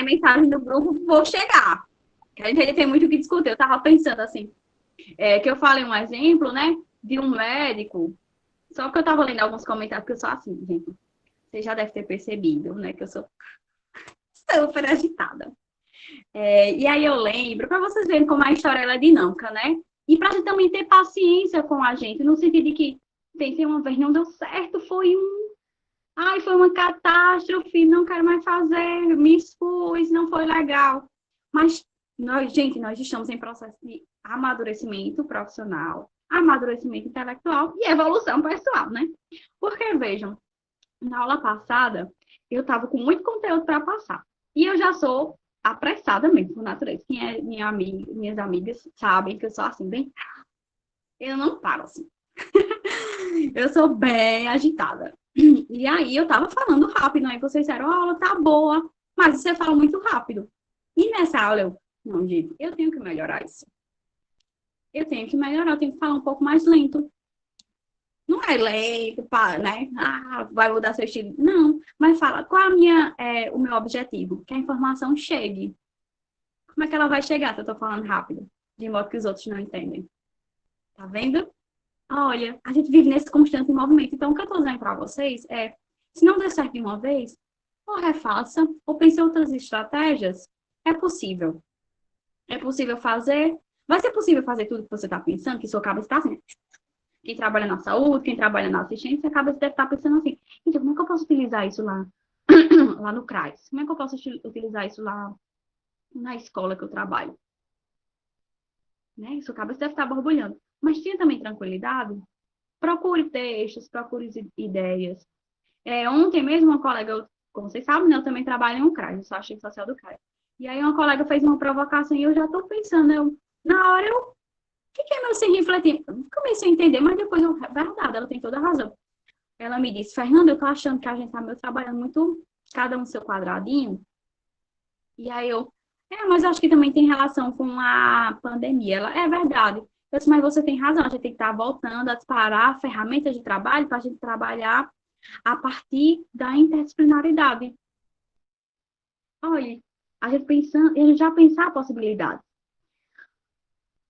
aí mensagem do grupo, vou chegar. Que a gente ainda tem muito o que discutir. Eu tava pensando assim, que eu falei um exemplo, né, de um médico, só que eu tava lendo alguns comentários, que eu sou assim, gente, você já deve ter percebido, né, que eu sou super agitada. E aí eu lembro, para vocês verem como a história ela é dinâmica, né? E para a gente também ter paciência com a gente, no sentido de que pensei uma vez, não deu certo, foi uma catástrofe, não quero mais fazer, me expus, não foi legal. Mas nós estamos em processo de amadurecimento profissional, amadurecimento intelectual e evolução pessoal, né? Porque, vejam, na aula passada, eu estava com muito conteúdo para passar. E eu já sou apressada mesmo, por natureza. Quem é minhas amigas sabem que eu sou assim, bem. Eu não paro assim. Eu sou bem agitada. E aí eu tava falando rápido, aí vocês disseram, a aula tá boa, mas você fala muito rápido. E nessa aula eu, não, gente, eu tenho que melhorar isso. Eu tenho que melhorar, eu tenho que falar um pouco mais lento. Não é lento, né? Vai mudar seu estilo. Não, mas fala, qual o meu objetivo? Que a informação chegue. Como é que ela vai chegar se eu tô falando rápido? De modo que os outros não entendem. Tá vendo? Olha, a gente vive nesse constante movimento. Então, o que eu tô dizendo para vocês é, se não der certo de uma vez, ou refaça, ou pense em outras estratégias. É possível. É possível fazer. Vai ser possível fazer tudo que você está pensando, que sua cabeça está assim. Quem trabalha na saúde, quem trabalha na assistência, acaba deve estar pensando assim, então, como é que eu posso utilizar isso lá, lá no CRAS? Como é que eu posso utilizar isso lá na escola que eu trabalho? Né? Sua cabeça deve estar borbulhando. Mas tenha também tranquilidade. Procure textos, procure ideias. Ontem mesmo, uma colega, como vocês sabem, né, eu também trabalho em um CRAS, eu sou assistente social do CRAS. E aí uma colega fez uma provocação e eu já estou pensando, na hora eu fiquei meio sem refletir. Comecei a entender, mas depois verdade, ela tem toda a razão. Ela me disse, Fernanda, eu tô achando que a gente tá meio trabalhando muito, cada um no seu quadradinho. E aí mas acho que também tem relação com a pandemia. Ela, é verdade. Eu disse, mas você tem razão, a gente tem que estar voltando a disparar ferramentas de trabalho para a gente trabalhar a partir da interdisciplinaridade. Olha, a gente já pensar a possibilidade.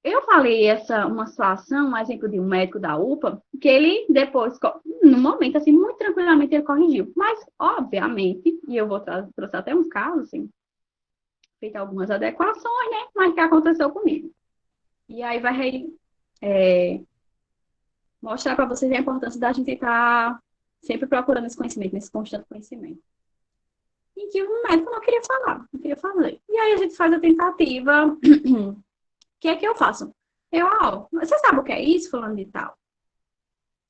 Eu falei uma situação, um exemplo de um médico da UPA, que ele depois, no momento, assim, muito tranquilamente, ele corrigiu. Mas, obviamente, e eu vou trouxe até uns casos, assim, feito algumas adequações, né? Mas que aconteceu comigo. E aí vai mostrar para vocês a importância da gente estar sempre procurando esse conhecimento, nesse constante conhecimento. E que o médico não queria falar, não queria fazer. E aí a gente faz a tentativa. O que é que eu faço? Você sabe o que é isso, falando de tal?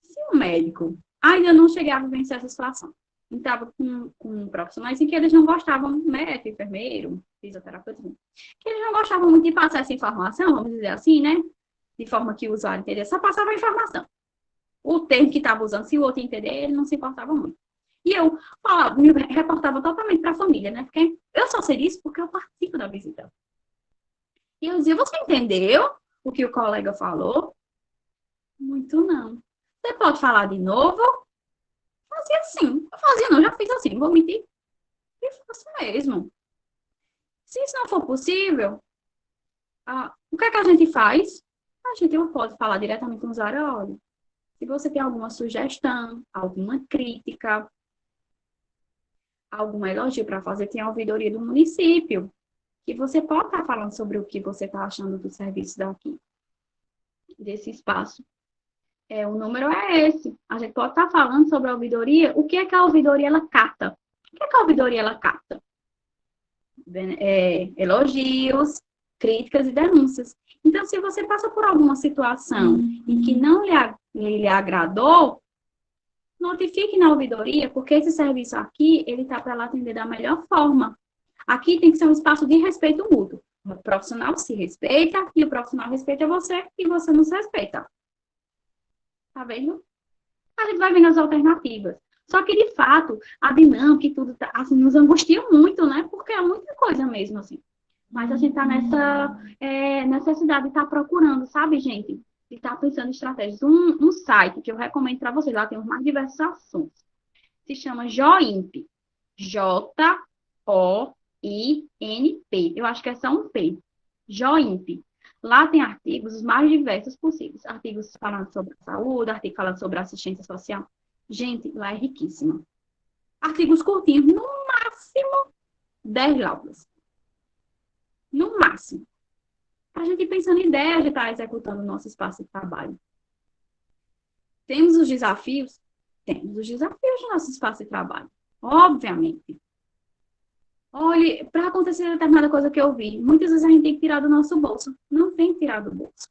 Se o médico ainda não chegava a vencer essa situação, estava com profissionais em que eles não gostavam, médico, enfermeiro, fisioterapeuta, que eles não gostavam muito de passar essa informação, vamos dizer assim, né? De forma que o usuário entendesse, só passava a informação. O termo que estava usando, se o outro entender, ele não se importava muito. E eu me reportava totalmente para a família, né? Porque eu só sei disso porque eu participo da visita. E eu dizia, você entendeu o que o colega falou? Muito não. Você pode falar de novo? Fazia assim. Eu fazia não, já fiz assim, vou mentir. E faço mesmo. Se isso não for possível, o que é que a gente faz? A gente não pode falar diretamente com o usuário, olha, se você tem alguma sugestão, alguma crítica, algum elogio para fazer, tem a ouvidoria do município, que você pode estar falando sobre o que você está achando do serviço daqui, desse espaço. O número é esse. A gente pode estar falando sobre a ouvidoria. O que é que a ouvidoria ela capta? O que é que a ouvidoria ela capta? Elogios, críticas e denúncias. Então, se você passa por alguma situação em que não lhe agradou, notifique na ouvidoria, porque esse serviço aqui, ele está para ela atender da melhor forma. Aqui tem que ser um espaço de respeito mútuo. O profissional se respeita e o profissional respeita você e você não se respeita. Tá vendo? A gente vai vendo as alternativas. Só que, de fato, a dinâmica e tudo assim, nos angustia muito, né? Porque é muita coisa mesmo, assim. Mas a gente está nessa necessidade de estar procurando, sabe, gente? De estar pensando em estratégias. Um site que eu recomendo para vocês, lá tem mais diversos assuntos. Se chama Joimp. Joimp. JINP. Eu acho que é só um P. JOINP. Lá tem artigos os mais diversos possíveis. Artigos falando sobre saúde, artigos falando sobre assistência social. Gente, lá é riquíssimo. Artigos curtinhos, no máximo 10 laudas. No máximo. A gente pensando em ideias de estar executando o nosso espaço de trabalho. Temos os desafios? Temos os desafios do nosso espaço de trabalho. Obviamente. Olhe, para acontecer determinada coisa que eu vi, muitas vezes a gente tem que tirar do nosso bolso. Não tem que tirar do bolso.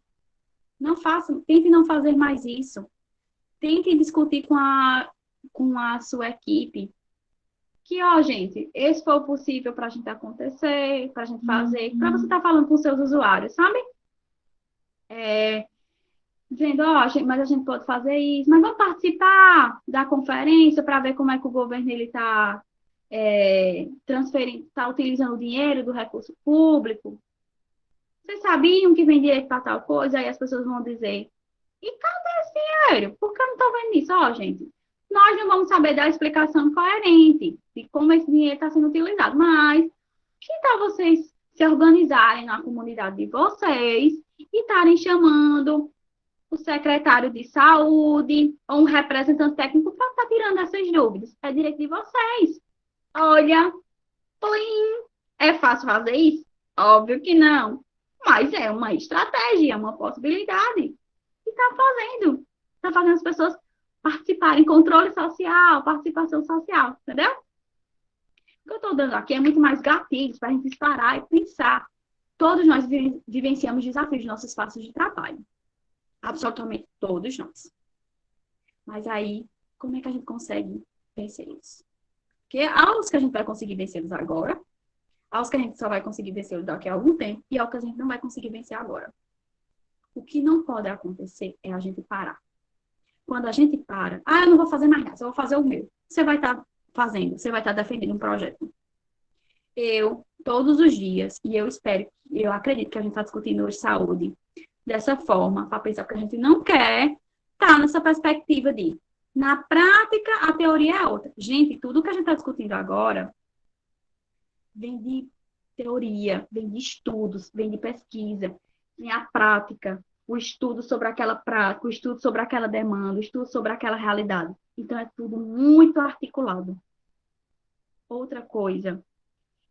Não faça, tente não fazer mais isso. Tente discutir com a sua equipe. Que, ó, gente, esse foi o possível para a gente acontecer, para a gente fazer, para você estar falando com seus usuários, sabe? Dizendo, ó, mas a gente pode fazer isso, mas vamos participar da conferência para ver como é que o governo ele está transferindo, está utilizando o dinheiro do recurso público. Vocês sabiam que vem dinheiro para tal coisa? Aí as pessoas vão dizer, e cadê esse dinheiro? Por que eu não estou vendo isso? Ó, gente, nós não vamos saber dar a explicação coerente de como esse dinheiro está sendo utilizado, mas que tal vocês se organizarem na comunidade de vocês e estarem chamando o secretário de saúde ou um representante técnico para estar tirando essas dúvidas? É direito de vocês. Olha, plim, é fácil fazer isso? Óbvio que não. Mas é uma estratégia, é uma possibilidade. E está fazendo as pessoas participarem, controle social, participação social, entendeu? O que eu estou dando aqui é muito mais gatilhos para a gente parar e pensar. Todos nós vivenciamos desafios nos nossos espaços de trabalho. Absolutamente todos nós. Mas aí, como é que a gente consegue vencer isso? Porque há os que a gente vai conseguir vencê-los agora, há os que a gente só vai conseguir vencê-los daqui a algum tempo, e há os que a gente não vai conseguir vencer agora. O que não pode acontecer é a gente parar. Quando a gente para, eu não vou fazer mais nada, eu vou fazer o meu. Você vai estar fazendo, você vai estar defendendo um projeto. Eu, todos os dias, e eu acredito que a gente está discutindo hoje saúde dessa forma, para pensar que a gente não quer estar nessa perspectiva de, na prática, a teoria é outra. Gente, tudo que a gente está discutindo agora vem de teoria, vem de estudos, vem de pesquisa, vem a prática, o estudo sobre aquela prática, o estudo sobre aquela demanda, o estudo sobre aquela realidade. Então, é tudo muito articulado. Outra coisa,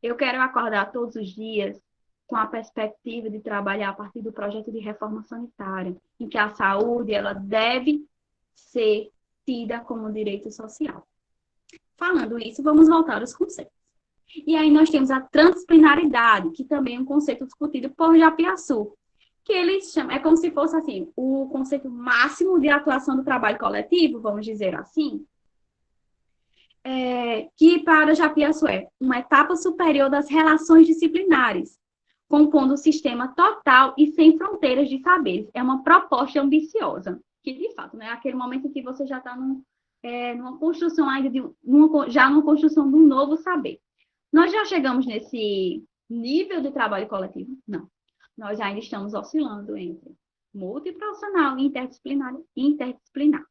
eu quero acordar todos os dias com a perspectiva de trabalhar a partir do projeto de reforma sanitária, em que a saúde ela deve ser tida como direito social. Falando isso, vamos voltar aos conceitos. E aí nós temos a transdisciplinaridade, que também é um conceito discutido por Japiaçu, que eles chamam, é como se fosse assim, o conceito máximo de atuação do trabalho coletivo, vamos dizer assim, que para Japiaçu é uma etapa superior das relações disciplinares, compondo um sistema total e sem fronteiras de saberes. É uma proposta ambiciosa, que de fato, né, é aquele momento em que você já está numa construção ainda já numa construção de um novo saber. Nós já chegamos nesse nível de trabalho coletivo? Não. Nós ainda estamos oscilando entre multiprofissional e interdisciplinar.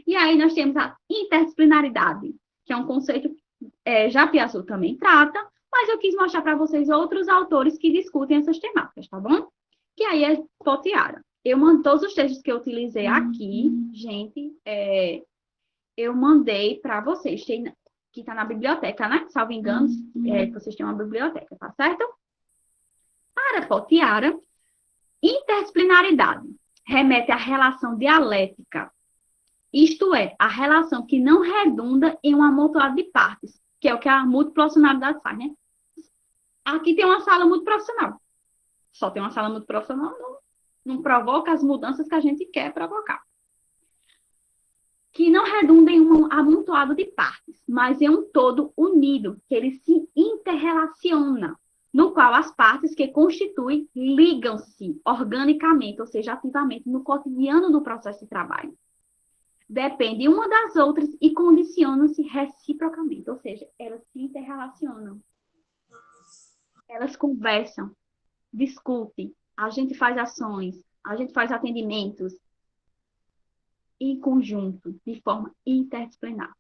E aí nós temos a interdisciplinaridade, que é um conceito que Japiaçu também trata, mas eu quis mostrar para vocês outros autores que discutem essas temáticas, tá bom? Que aí é Potiara. Todos os textos que eu utilizei aqui, gente, eu mandei para vocês, que está na biblioteca, né? Salvo engano, vocês têm uma biblioteca, tá certo? Para Potiara, interdisciplinaridade remete à relação dialética, isto é, a relação que não redunda em um amontoado de partes, que é o que a multiprofissionalidade faz, né? Aqui tem uma sala multiprofissional. Só tem uma sala multiprofissional, não provoca as mudanças que a gente quer provocar. Que não redunda em um amontoado de partes, mas em um todo unido, que ele se interrelaciona, no qual as partes que constituem ligam-se organicamente, ou seja, ativamente, no cotidiano do processo de trabalho. Dependem uma das outras e condicionam-se reciprocamente, ou seja, elas se interrelacionam. Elas conversam, discutem, a gente faz ações, a gente faz atendimentos em conjunto, de forma interdisciplinar.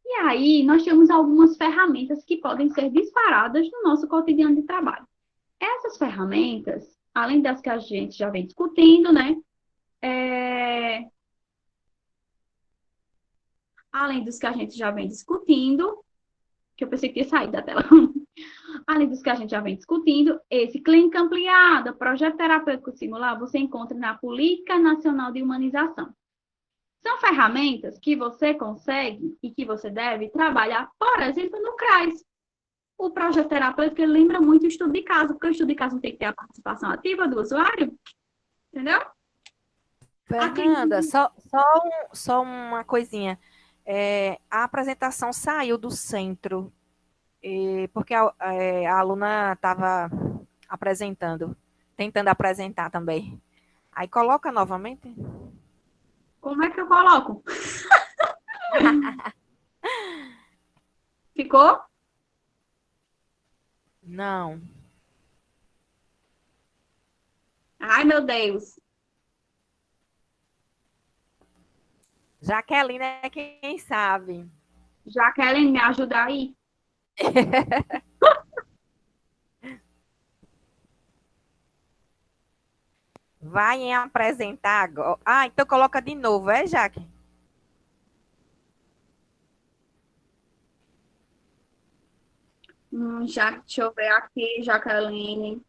E aí, nós temos algumas ferramentas que podem ser disparadas no nosso cotidiano de trabalho. Essas ferramentas, além das que a gente já vem discutindo, né? Além dos que a gente já vem discutindo, que eu pensei que ia sair da tela. Além dos que a gente já vem discutindo, esse clínica ampliada, projeto terapêutico singular, você encontra na Política Nacional de Humanização. São ferramentas que você consegue e que você deve trabalhar, por exemplo, no CRAS. O projeto terapêutico lembra muito o estudo de caso, porque o estudo de caso não tem que ter a participação ativa do usuário, entendeu? Fernanda, só uma coisinha. A apresentação saiu do centro, porque a aluna estava apresentando, tentando apresentar também. Aí coloca novamente? Como é que eu coloco? Ficou? Não. Ai, meu Deus. Jaqueline é quem sabe. Jaqueline, me ajuda aí. Vai em apresentar agora. Ah, então coloca de novo, Jaque? Deixa eu ver aqui, Jaqueline.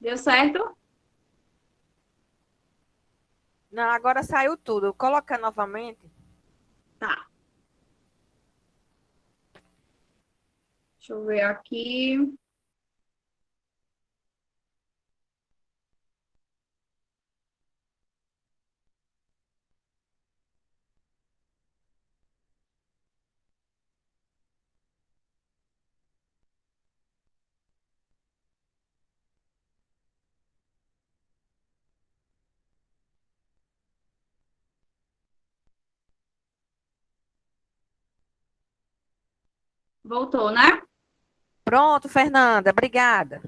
Deu certo? Não, agora saiu tudo. Coloca novamente. Tá. Deixa eu ver aqui. Voltou, né? Pronto, Fernanda, obrigada.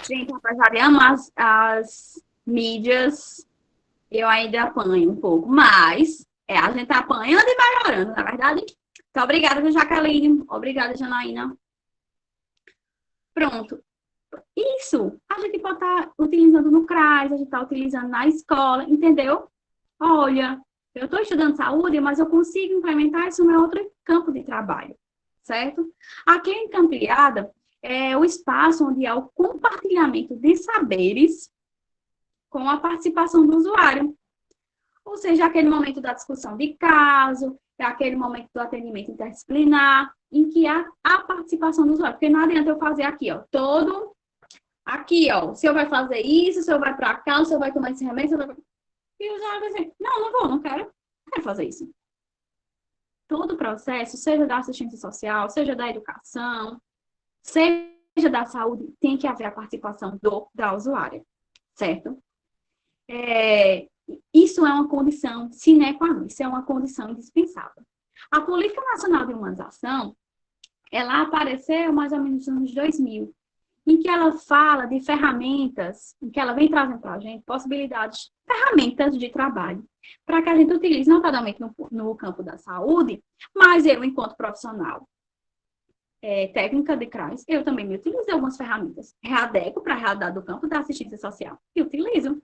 Gente, apesar de amar as mídias, eu ainda apanho um pouco, mas a gente tá apanhando e melhorando, na verdade. Então, obrigada, Jaqueline. Obrigada, Janaína. Pronto. Isso a gente pode estar utilizando no CRAS, a gente está utilizando na escola, entendeu? Olha, eu estou estudando saúde, mas eu consigo implementar isso no meu outro campo de trabalho, certo? A clínica ampliada é o espaço onde há o compartilhamento de saberes com a participação do usuário. Ou seja, aquele momento da discussão de caso, é aquele momento do atendimento interdisciplinar, em que há a participação do usuário. Porque não adianta eu fazer aqui, ó, aqui, ó, o senhor vai fazer isso, o senhor vai para cá, o senhor vai tomar esse remédio, e o usuário vai dizer, não vou, não quero fazer isso. Todo o processo, seja da assistência social, seja da educação, seja da saúde, tem que haver a participação da usuária, certo? Isso é uma condição sine qua non, isso é uma condição indispensável. A Política Nacional de Humanização, ela apareceu mais ou menos nos anos 2000, em que ela fala de ferramentas, em que ela vem trazendo para a gente possibilidades, ferramentas de trabalho, para que a gente utilize notadamente no campo da saúde, mas eu, enquanto profissional técnica de CRAS, eu também me utilizo de algumas ferramentas. Readeco para a realidade do campo da assistência social. E utilizo.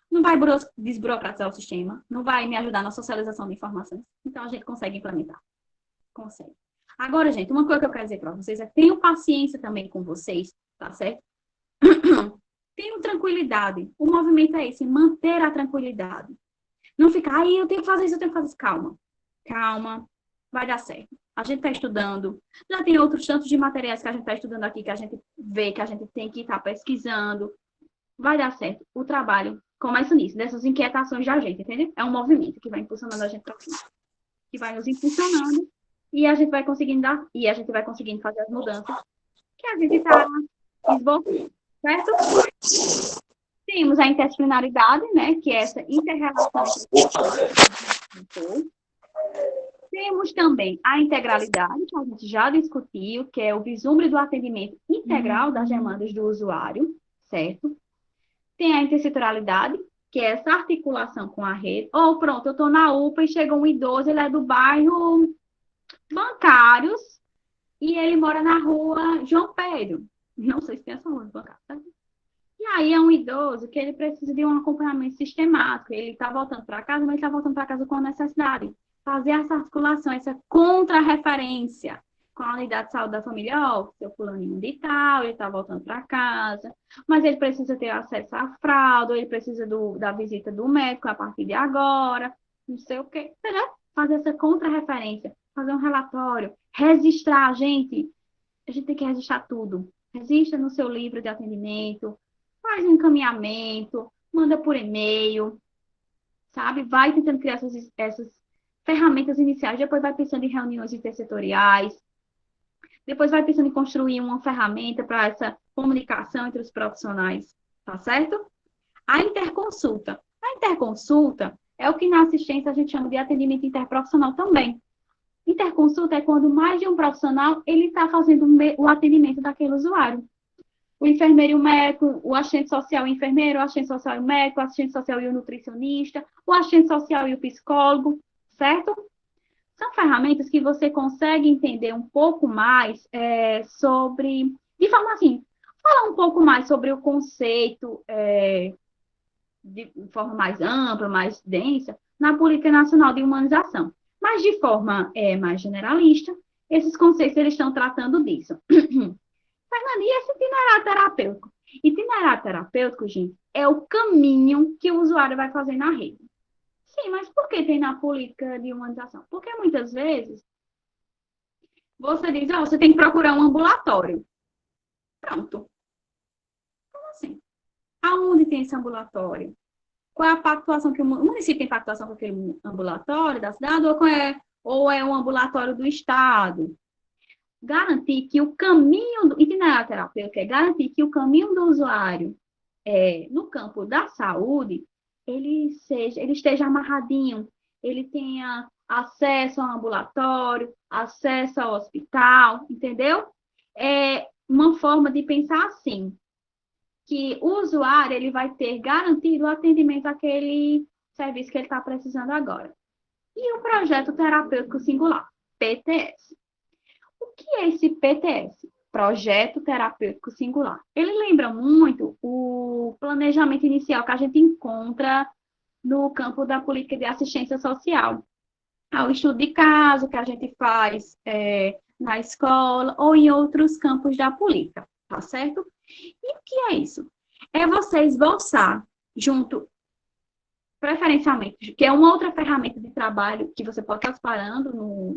Não vai desburocratizar o sistema, não vai me ajudar na socialização de informações. Então, a gente consegue implementar. Consegue. Agora, gente, uma coisa que eu quero dizer para vocês é que tenham paciência também com vocês, tá certo? Tenham tranquilidade. O movimento é esse, manter a tranquilidade. Não ficar, aí eu tenho que fazer isso, eu tenho que fazer isso. Calma. Calma. Vai dar certo. A gente está estudando. Já tem outros tantos de materiais que a gente está estudando aqui, que a gente vê, que a gente tem que estar pesquisando. Vai dar certo. O trabalho começa nisso, dessas inquietações da gente, entendeu? É um movimento que vai impulsionando a gente para cima. Que vai nos impulsionando e a gente vai conseguindo fazer as mudanças que a gente está esboçando, certo? Temos a interdisciplinaridade, né, que é essa inter-relação Temos também a integralidade, que a gente já discutiu, que é o vislumbre do atendimento integral das demandas do usuário, certo? Tem a intersetorialidade, que é essa articulação com a rede. Ou pronto, eu estou na UPA e chega um idoso, ele é do bairro Bancários e ele mora na rua João Pedro. Não sei se tem essa rua de Bancários, tá? E aí é um idoso que ele precisa de um acompanhamento sistemático. Ele está voltando para casa, mas ele está voltando para casa com necessidade. Fazer essa articulação, essa contra-referência com a unidade de saúde da família, ó, seu fulaninho de tal, ele está voltando para casa, mas ele precisa ter acesso à fralda, ele precisa da visita do médico a partir de agora, não sei o quê, entendeu? Fazer essa contra-referência, fazer um relatório, registrar, a gente tem que registrar tudo. Registra no seu livro de atendimento, faz um encaminhamento, manda por e-mail, sabe? Vai tentando criar essas ferramentas iniciais, depois vai pensando em reuniões intersetoriais, depois vai pensando em construir uma ferramenta para essa comunicação entre os profissionais, tá certo? A interconsulta. A interconsulta é o que na assistência a gente chama de atendimento interprofissional também. Interconsulta é quando mais de um profissional ele está fazendo o atendimento daquele usuário. O enfermeiro e o médico, o assistente social e o enfermeiro, o assistente social e o médico, o assistente social e o nutricionista, o assistente social e o psicólogo, certo? São ferramentas que você consegue entender um pouco mais sobre, de forma assim, falar um pouco mais sobre o conceito de forma mais ampla, mais densa, na Política Nacional de Humanização. Mas de forma mais generalista, esses conceitos eles estão tratando disso. Fernanda, e esse itinerário terapêutico? Itinerário terapêutico, gente, é o caminho que o usuário vai fazer na rede. Sim, mas por que tem na política de humanização? Porque muitas vezes você diz, você tem que procurar um ambulatório. Pronto. Como assim? Aonde tem esse ambulatório? Qual é a pactuação que o município tem pactuação com aquele ambulatório da cidade ou é um ambulatório do estado? Garantir que o caminho do itinerário terapêutico é garantir que o caminho do usuário no campo da saúde ele esteja amarradinho, ele tenha acesso ao ambulatório, acesso ao hospital, entendeu? É uma forma de pensar assim, que o usuário ele vai ter garantido o atendimento àquele serviço que ele está precisando agora. E o projeto terapêutico singular, PTS. O que é esse PTS? Projeto Terapêutico Singular. Ele lembra muito o planejamento inicial que a gente encontra no campo da política de assistência social. O estudo de caso que a gente faz na escola ou em outros campos da política, tá certo? E o que é isso? É você esboçar junto, preferencialmente, que é uma outra ferramenta de trabalho que você pode estar separando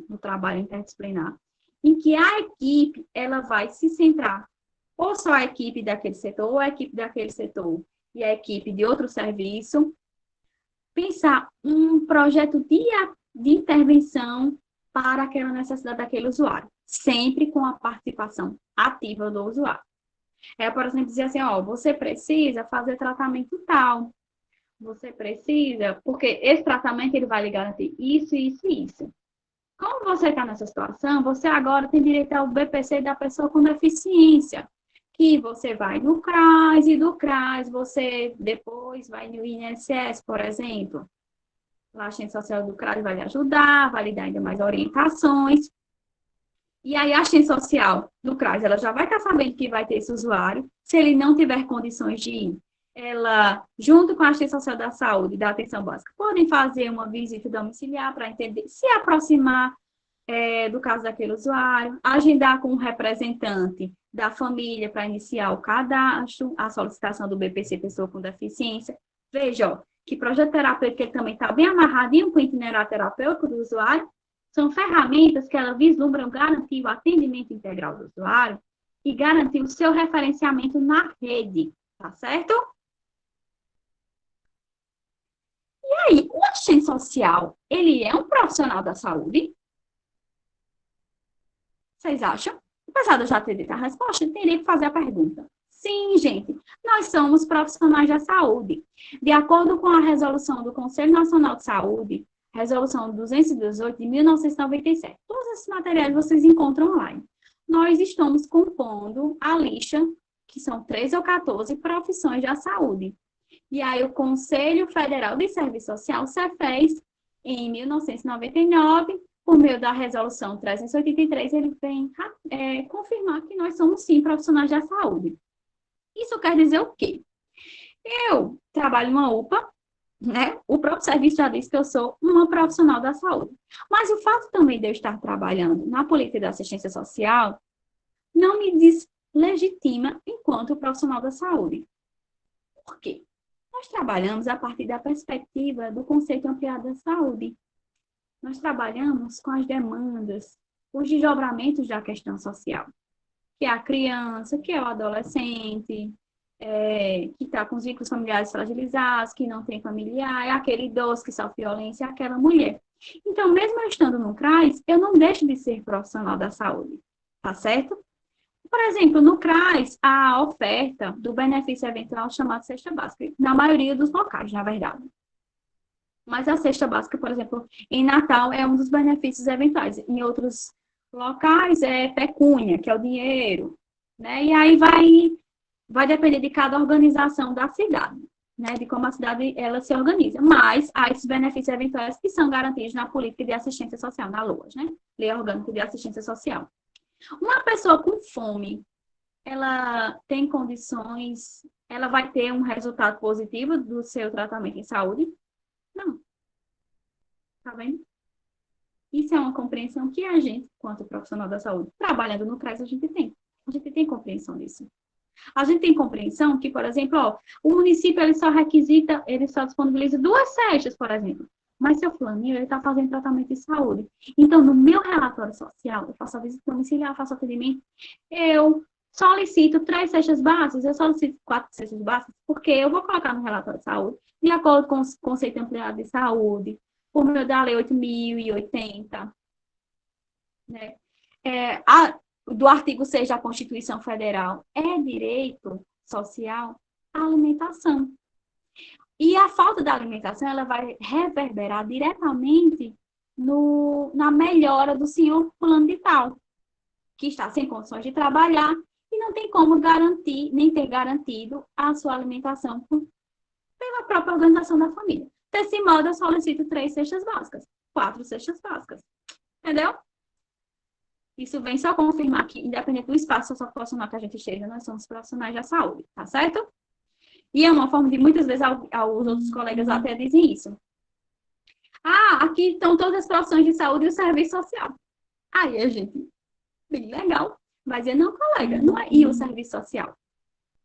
no trabalho interdisciplinar, em que a equipe ela vai se centrar ou só a equipe daquele setor, ou a equipe daquele setor e a equipe de outro serviço, pensar um projeto de intervenção para aquela necessidade daquele usuário, sempre com a participação ativa do usuário. Por exemplo, dizer assim, você precisa fazer tratamento tal, você precisa, porque esse tratamento ele vai lhe garantir isso, isso e isso. Como você está nessa situação, você agora tem direito ao BPC da pessoa com deficiência, que você vai no CRAS e do CRAS você depois vai no INSS, por exemplo. A assistente social do CRAS vai lhe ajudar, vai lhe dar ainda mais orientações. E aí a assistente social do CRAS, ela já vai estar sabendo que vai ter esse usuário. Se ele não tiver condições de ir, ela, junto com a assistente social da saúde, da atenção básica, podem fazer uma visita domiciliar para entender, se aproximar do caso daquele usuário, agendar com um representante da família para iniciar o cadastro, a solicitação do BPC Pessoa com Deficiência. Veja, que projeto terapêutico ele também está bem amarradinho com o itinerário terapêutico do usuário. São ferramentas que elas vislumbram garantir o atendimento integral do usuário e garantir o seu referenciamento na rede, tá certo? E aí, o assistente social, ele é um profissional da saúde? Vocês acham? Apesar de eu já ter dito a resposta, eu teria que fazer a pergunta. Sim, gente, nós somos profissionais da saúde. De acordo com a resolução do Conselho Nacional de Saúde, Resolução 218 de 1997. Todos esses materiais vocês encontram online. Nós estamos compondo a lista, que são 13 ou 14 profissões da saúde. E aí o Conselho Federal de Serviço Social, o CEFES, em 1999, por meio da Resolução 383, ele vem confirmar que nós somos, sim, profissionais da saúde. Isso quer dizer o quê? Eu trabalho numa UPA, né? O próprio serviço já diz que eu sou uma profissional da saúde. Mas o fato também de eu estar trabalhando na política da assistência social não me deslegitima enquanto profissional da saúde. Por quê? Nós trabalhamos a partir da perspectiva do conceito ampliado da saúde. Nós trabalhamos com as demandas, os desdobramentos da questão social, que é a criança, que é o adolescente, que está com os vínculos familiares fragilizados, que não tem familiar, é aquele idoso que sofre violência, é aquela mulher. Então, mesmo eu estando no CRAS, eu não deixo de ser profissional da saúde, tá certo? Por exemplo, no CRAS, a oferta do benefício eventual chamado cesta básica, na maioria dos locais, na verdade. Mas a cesta básica, por exemplo, em Natal é um dos benefícios eventuais. Em outros locais é pecúnia, que é o dinheiro, né? E aí vai depender de cada organização da cidade, né? De como a cidade ela se organiza. Mas há esses benefícios eventuais que são garantidos na política de assistência social, na LOAS, né? Lei Orgânica de Assistência Social. Uma pessoa com fome, ela tem condições, ela vai ter um resultado positivo do seu tratamento em saúde? Não. Tá vendo? Isso é uma compreensão que a gente, quanto profissional da saúde, trabalhando no CRAS, a gente tem. A gente tem compreensão disso. A gente tem compreensão que, por exemplo, o município ele só disponibiliza 2 cestas, por exemplo. Mas seu fulaninho, ele está fazendo tratamento de saúde. Então, no meu relatório social, eu faço a visita domiciliar, faço atendimento, eu solicito 3 cestas básicas, eu solicito 4 cestas básicas, porque eu vou colocar no relatório de saúde, de acordo com o conceito ampliado de saúde, por meio da Lei 8.080, né? Do artigo 6 da Constituição Federal, é direito social à alimentação. E a falta da alimentação, ela vai reverberar diretamente na melhora do senhor fulano de tal, que está sem condições de trabalhar e não tem como garantir, nem ter garantido a sua alimentação pela própria organização da família. Desse modo, eu solicito 3 cestas básicas, 4 cestas básicas. Entendeu? Isso vem só confirmar que, independente do espaço socioprofissional que a gente esteja, nós somos profissionais da saúde, tá certo? E é uma forma de, muitas vezes, os outros colegas até dizem isso. Aqui estão todas as profissões de saúde e o serviço social. Aí a gente, bem legal, vai dizer, não, colega, não é o serviço social.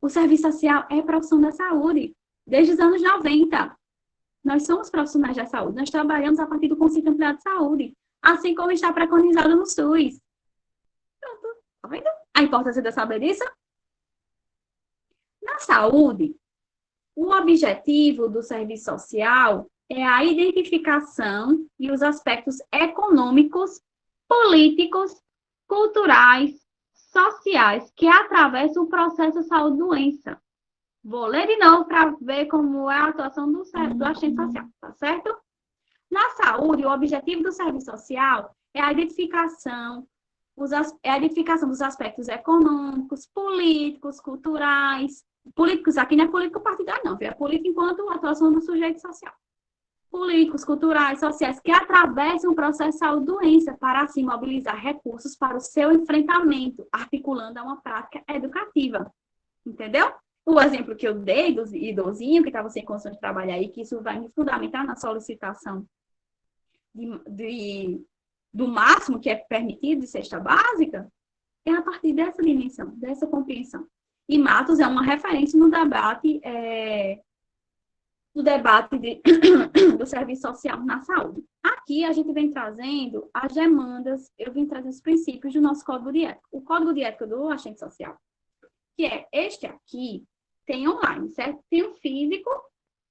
O serviço social é profissão da saúde, desde os anos 90. Nós somos profissionais da saúde, nós trabalhamos a partir do conceito ampliado de saúde, assim como está preconizado no SUS. Pronto, tá vendo a importância de saber disso? Na saúde, o objetivo do serviço social é a identificação e os aspectos econômicos, políticos, culturais, sociais que atravessam o processo saúde-doença. Vou ler de novo para ver como é a atuação do assistente social, tá certo? Na saúde, o objetivo do serviço social é a identificação dos aspectos econômicos, políticos, culturais. Políticos aqui não é político partidário, não, é político enquanto atuação do sujeito social. Políticos, culturais, sociais, que atravessam o processo de saúde-doença para, assim, mobilizar recursos para o seu enfrentamento, articulando a uma prática educativa. Entendeu? O exemplo que eu dei do idosinho que estava sem condição de trabalhar e que isso vai me fundamentar na solicitação do máximo que é permitido de cesta básica, é a partir dessa dimensão, dessa compreensão. E Matos é uma referência no debate do serviço social na saúde. Aqui a gente vem trazendo as demandas, eu vim trazendo os princípios do nosso código de ética. O código de ética do assistente social, que é este aqui, tem online, certo? Tem um físico,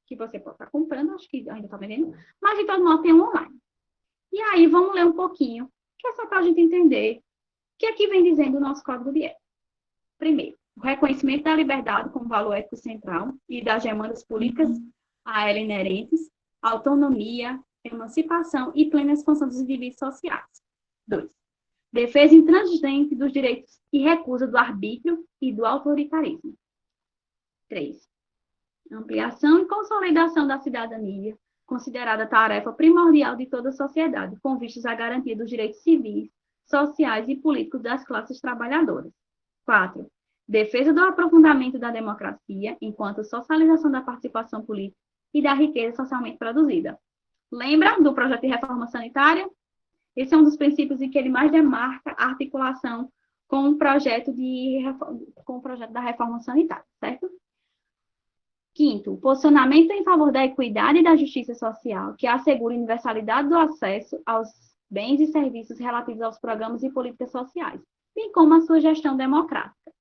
que você pode estar comprando, acho que ainda está vendendo, mas de todo modo tem um online. E aí, vamos ler um pouquinho, que é só para a gente entender o que aqui vem dizendo o nosso código de ética. Primeiro, o reconhecimento da liberdade como valor ético central e das demandas políticas a ela inerentes, autonomia, emancipação e plena expansão dos indivíduos sociais. 2. Defesa intransigente dos direitos e recusa do arbítrio e do autoritarismo. 3. Ampliação e consolidação da cidadania, considerada tarefa primordial de toda a sociedade, com vistas à garantia dos direitos civis, sociais e políticos das classes trabalhadoras. 4. Defesa do aprofundamento da democracia, enquanto socialização da participação política e da riqueza socialmente produzida. Lembra do projeto de reforma sanitária? Esse é um dos princípios em que ele mais demarca a articulação com o projeto da reforma sanitária, certo? 5º, posicionamento em favor da equidade e da justiça social, que assegura a universalidade do acesso aos bens e serviços relativos aos programas e políticas sociais, bem como a sua gestão democrática.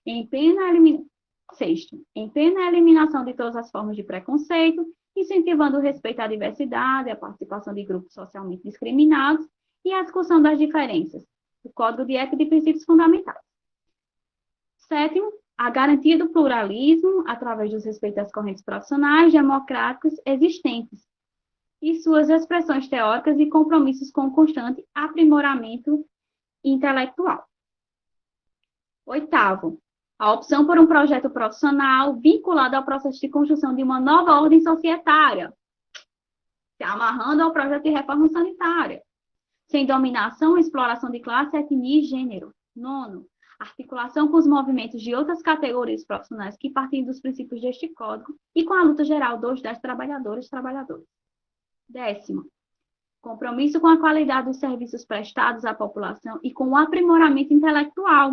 6º, empenho na eliminação de todas as formas de preconceito, incentivando o respeito à diversidade, a participação de grupos socialmente discriminados e a discussão das diferenças, o Código de Ética e de Princípios Fundamentais. 7º, a garantia do pluralismo através dos respeitos às correntes profissionais democráticas existentes e suas expressões teóricas e compromissos com o constante aprimoramento intelectual. 8º, a opção por um projeto profissional vinculado ao processo de construção de uma nova ordem societária, se amarrando ao projeto de reforma sanitária, sem dominação, exploração de classe, etnia e gênero. 9º, articulação com os movimentos de outras categorias profissionais que partem dos princípios deste código e com a luta geral das trabalhadoras e trabalhadores. 10º, compromisso com a qualidade dos serviços prestados à população e com o aprimoramento intelectual,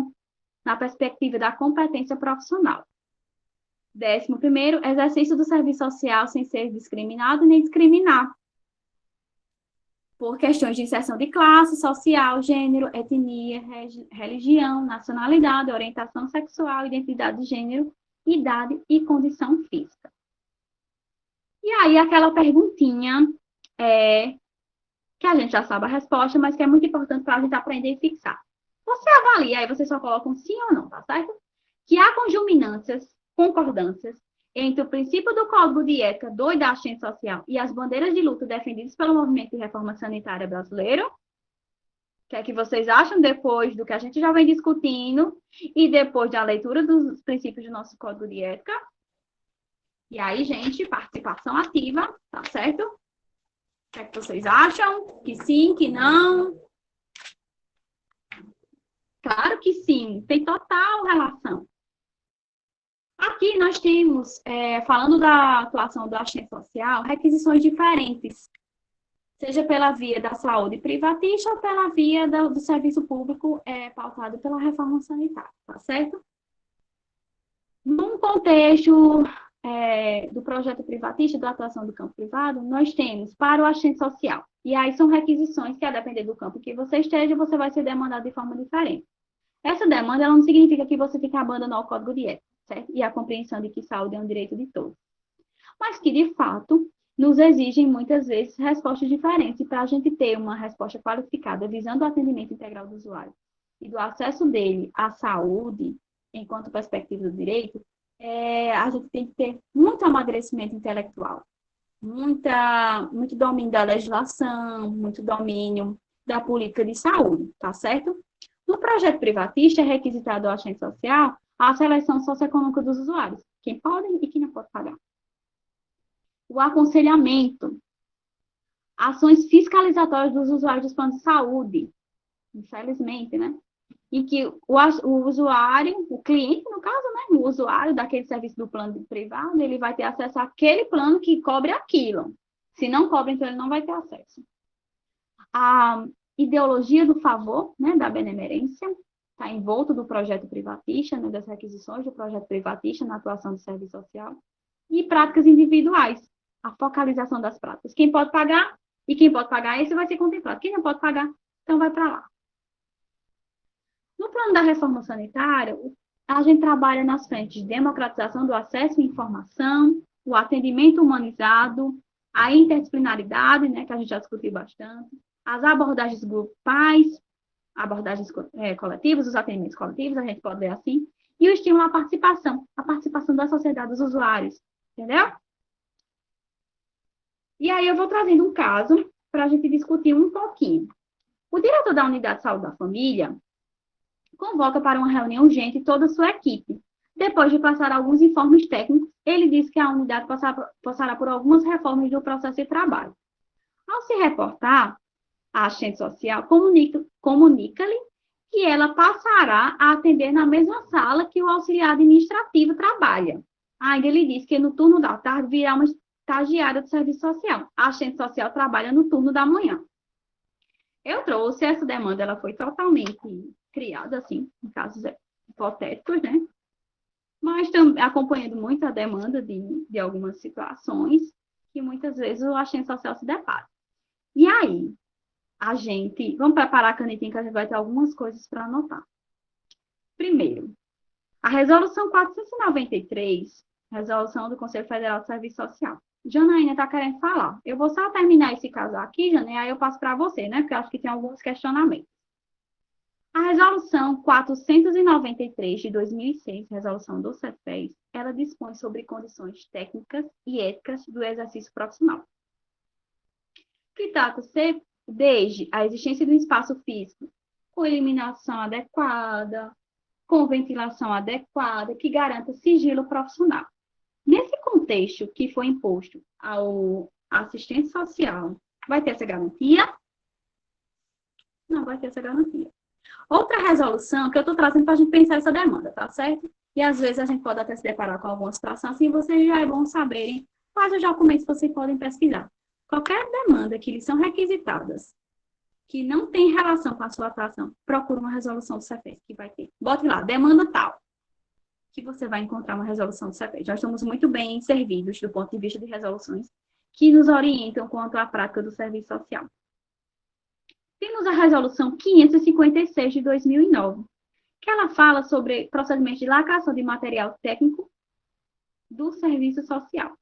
na perspectiva da competência profissional. 11º, exercício do serviço social sem ser discriminado nem discriminar, por questões de inserção de classe, social, gênero, etnia, religião, nacionalidade, orientação sexual, identidade de gênero, idade e condição física. E aí, aquela perguntinha que a gente já sabe a resposta, mas que é muito importante para a gente aprender e fixar. Você avalia, aí você só coloca um sim ou não, tá certo? Que há conjuminâncias, concordâncias, entre o princípio do Código de Ética do e da assistência social e as bandeiras de luta defendidas pelo movimento de reforma sanitária brasileiro. O que é que vocês acham depois do que a gente já vem discutindo e depois da leitura dos princípios do nosso Código de Ética? E aí, gente, participação ativa, tá certo? O que é que vocês acham? Que sim, que não? Claro que sim, tem total relação. Aqui nós temos, falando da atuação do assistente social, requisições diferentes, seja pela via da saúde privatista ou pela via do serviço público pautado pela reforma sanitária, tá certo? Num contexto do projeto privatista, da atuação do campo privado, nós temos para o assistente social, e aí são requisições que, a depender do campo que você esteja, você vai ser demandado de forma diferente. Essa demanda ela não significa que você fique abandonando o Código de Ética, certo? E a compreensão de que saúde é um direito de todos. Mas que, de fato, nos exigem, muitas vezes, respostas diferentes. E para a gente ter uma resposta qualificada, visando o atendimento integral do usuário e do acesso dele à saúde, enquanto perspectiva do direito, a gente tem que ter muito amadurecimento intelectual, muito domínio da legislação, muito domínio da política de saúde, tá certo? No projeto privatista, é requisitado ao assistente social a seleção socioeconômica dos usuários, quem pode e quem não pode pagar. O aconselhamento, ações fiscalizatórias dos usuários dos planos de saúde, infelizmente, né? Em que o usuário, o cliente, no caso, né? O usuário daquele serviço do plano privado, ele vai ter acesso àquele plano que cobre aquilo. Se não cobre, então ele não vai ter acesso. A ideologia do favor, né? Da benemerência, está envolto do projeto privatista, né, das requisições do projeto privatista na atuação do serviço social, e práticas individuais, a focalização das práticas. Quem pode pagar, e quem pode pagar, esse vai ser contemplado. Quem não pode pagar, então vai para lá. No plano da reforma sanitária, a gente trabalha nas frentes de democratização do acesso à informação, o atendimento humanizado, a interdisciplinaridade, né, que a gente já discutiu bastante, as abordagens grupais, abordagens coletivas, os atendimentos coletivos, a gente pode ver assim, e o estímulo à participação da sociedade dos usuários, entendeu? E aí eu vou trazendo um caso para a gente discutir um pouquinho. O diretor da Unidade de Saúde da Família convoca para uma reunião urgente toda a sua equipe. Depois de passar alguns informes técnicos, ele diz que a unidade passará por algumas reformas do processo de trabalho. Ao se reportar, a assistente social comunica-lhe que ela passará a atender na mesma sala que o auxiliar administrativo trabalha. Ainda ele diz que no turno da tarde virá uma estagiária do serviço social. A assistente social trabalha no turno da manhã. Eu trouxe essa demanda, ela foi totalmente criada, assim, em casos hipotéticos, né? Mas também acompanhando muito a demanda de algumas situações que muitas vezes o assistente social se depara. E aí, vamos preparar a canetinha que a gente vai ter algumas coisas para anotar. Primeiro, a resolução 493, resolução do Conselho Federal de Serviço Social. Janaína está querendo falar. Eu vou só terminar esse caso aqui, Janaína, aí eu passo para você, né? Porque eu acho que tem alguns questionamentos. A resolução 493 de 2006, resolução do CEFES, ela dispõe sobre condições técnicas e éticas do exercício profissional. Que trata-se desde a existência de um espaço físico com iluminação adequada, com ventilação adequada, que garanta sigilo profissional. Nesse contexto que foi imposto ao assistente social, vai ter essa garantia? Não vai ter essa garantia. Outra resolução que eu estou trazendo para a gente pensar essa demanda, tá certo? E às vezes a gente pode até se deparar com alguma situação assim, vocês já é bom saberem quais os documentos vocês podem pesquisar. Qualquer demanda que lhes são requisitadas, que não tem relação com a sua atuação, procura uma resolução do CEFES, que vai ter. Bote lá, demanda tal, que você vai encontrar uma resolução do CEFES. Nós estamos muito bem servidos do ponto de vista de resoluções que nos orientam quanto à prática do serviço social. Temos a resolução 556 de 2009, que ela fala sobre procedimentos de lacração de material técnico do serviço social.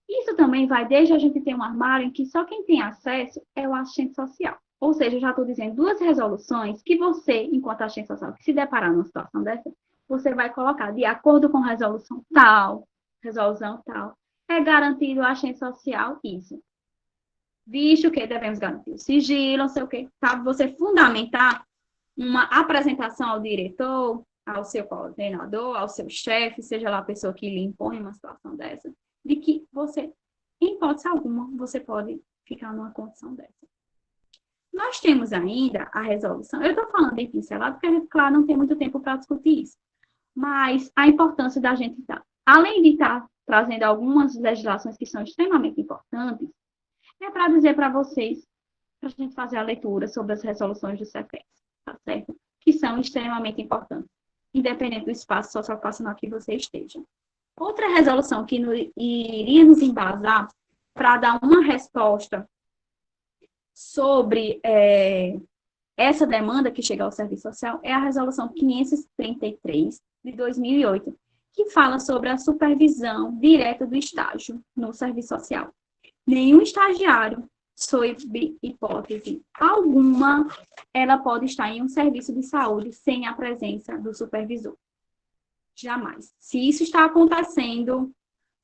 Isso também vai desde a gente ter um armário em que só quem tem acesso é o assistente social. Ou seja, eu já estou dizendo duas resoluções que você, enquanto assistente social, que se deparar numa situação dessa, você vai colocar de acordo com resolução tal, é garantido ao assistente social isso. Visto que devemos garantir o sigilo, não sei o quê, sabe? Você fundamentar uma apresentação ao diretor, ao seu coordenador, ao seu chefe, seja lá a pessoa que lhe impõe uma situação dessa, de que você, em hipótese alguma, você pode ficar numa condição dessa. Nós temos ainda a resolução, eu estou falando em pincelado, porque a gente, claro, não tem muito tempo para discutir isso, mas a importância da gente estar, além de estar trazendo algumas legislações que são extremamente importantes, é para dizer para vocês, para a gente fazer a leitura sobre as resoluções do CEFES, tá certo? Que são extremamente importantes, independente do espaço socioeducacional que você esteja. Outra resolução que iria nos embasar para dar uma resposta sobre essa demanda que chega ao serviço social é a resolução 533 de 2008, que fala sobre a supervisão direta do estágio no serviço social. Nenhum estagiário, sob hipótese alguma, ela pode estar em um serviço de saúde sem a presença do supervisor. Jamais. Se isso está acontecendo,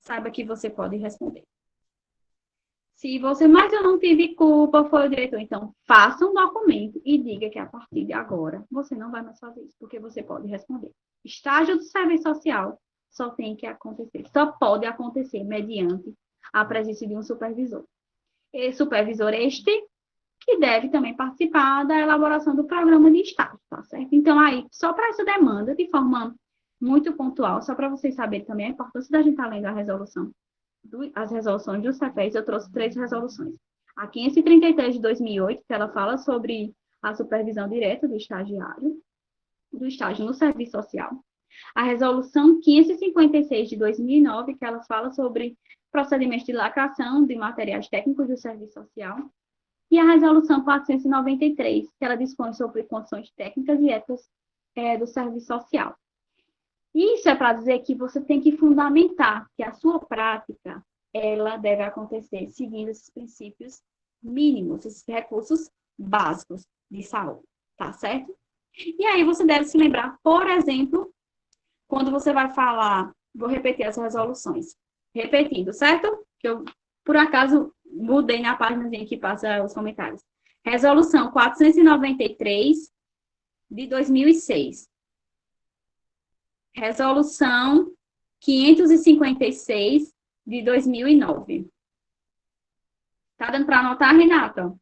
saiba que você pode responder. Se você, mas eu não tive culpa, foi o diretor, então faça um documento e diga que a partir de agora você não vai mais fazer isso, porque você pode responder. Estágio do serviço social só tem que acontecer, só pode acontecer mediante a presença de um supervisor. E supervisor este que deve também participar da elaboração do programa de estágio, tá certo? Então, aí, só para essa demanda, de forma muito pontual, só para vocês saberem também a importância da gente estar lendo a resolução, as resoluções do CEFES, eu trouxe 3 resoluções. A 533 de 2008, que ela fala sobre a supervisão direta do estagiário, do estágio no serviço social. A resolução 556 de 2009, que ela fala sobre procedimentos de lacração de materiais técnicos do serviço social. E a resolução 493, que ela dispõe sobre condições técnicas e éticas do serviço social. Isso é para dizer que você tem que fundamentar que a sua prática, ela deve acontecer seguindo esses princípios mínimos, esses recursos básicos de saúde, tá certo? E aí você deve se lembrar, por exemplo, quando você vai falar, vou repetir as resoluções, repetindo, certo? Que eu por acaso, mudei na página que passa os comentários. Resolução 493 de 2006. Resolução 556 de 2009. Tá dando para anotar, Renata?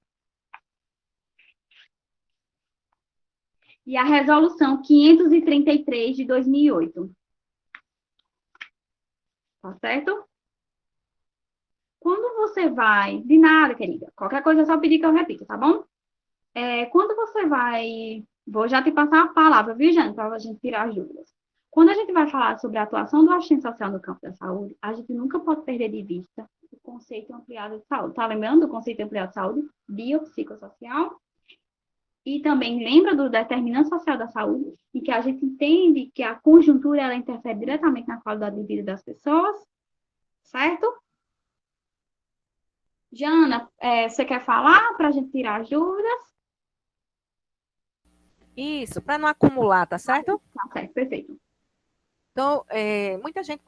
E a resolução 533 de 2008. Tá certo? Quando você vai... De nada, querida. Qualquer coisa é só pedir que eu repita, tá bom? Quando você vai... Vou já te passar a palavra, viu, Jane? Para a gente tirar as dúvidas. Quando a gente vai falar sobre a atuação do assistente social no campo da saúde, a gente nunca pode perder de vista o conceito ampliado de saúde. Tá lembrando do conceito ampliado de saúde? Biopsicossocial. E também lembra do determinante social da saúde, e que a gente entende que a conjuntura ela interfere diretamente na qualidade de vida das pessoas, certo? Jana, você quer falar para a gente tirar as dúvidas? Isso, para não acumular, tá certo? Tá certo, perfeito. Então, muita gente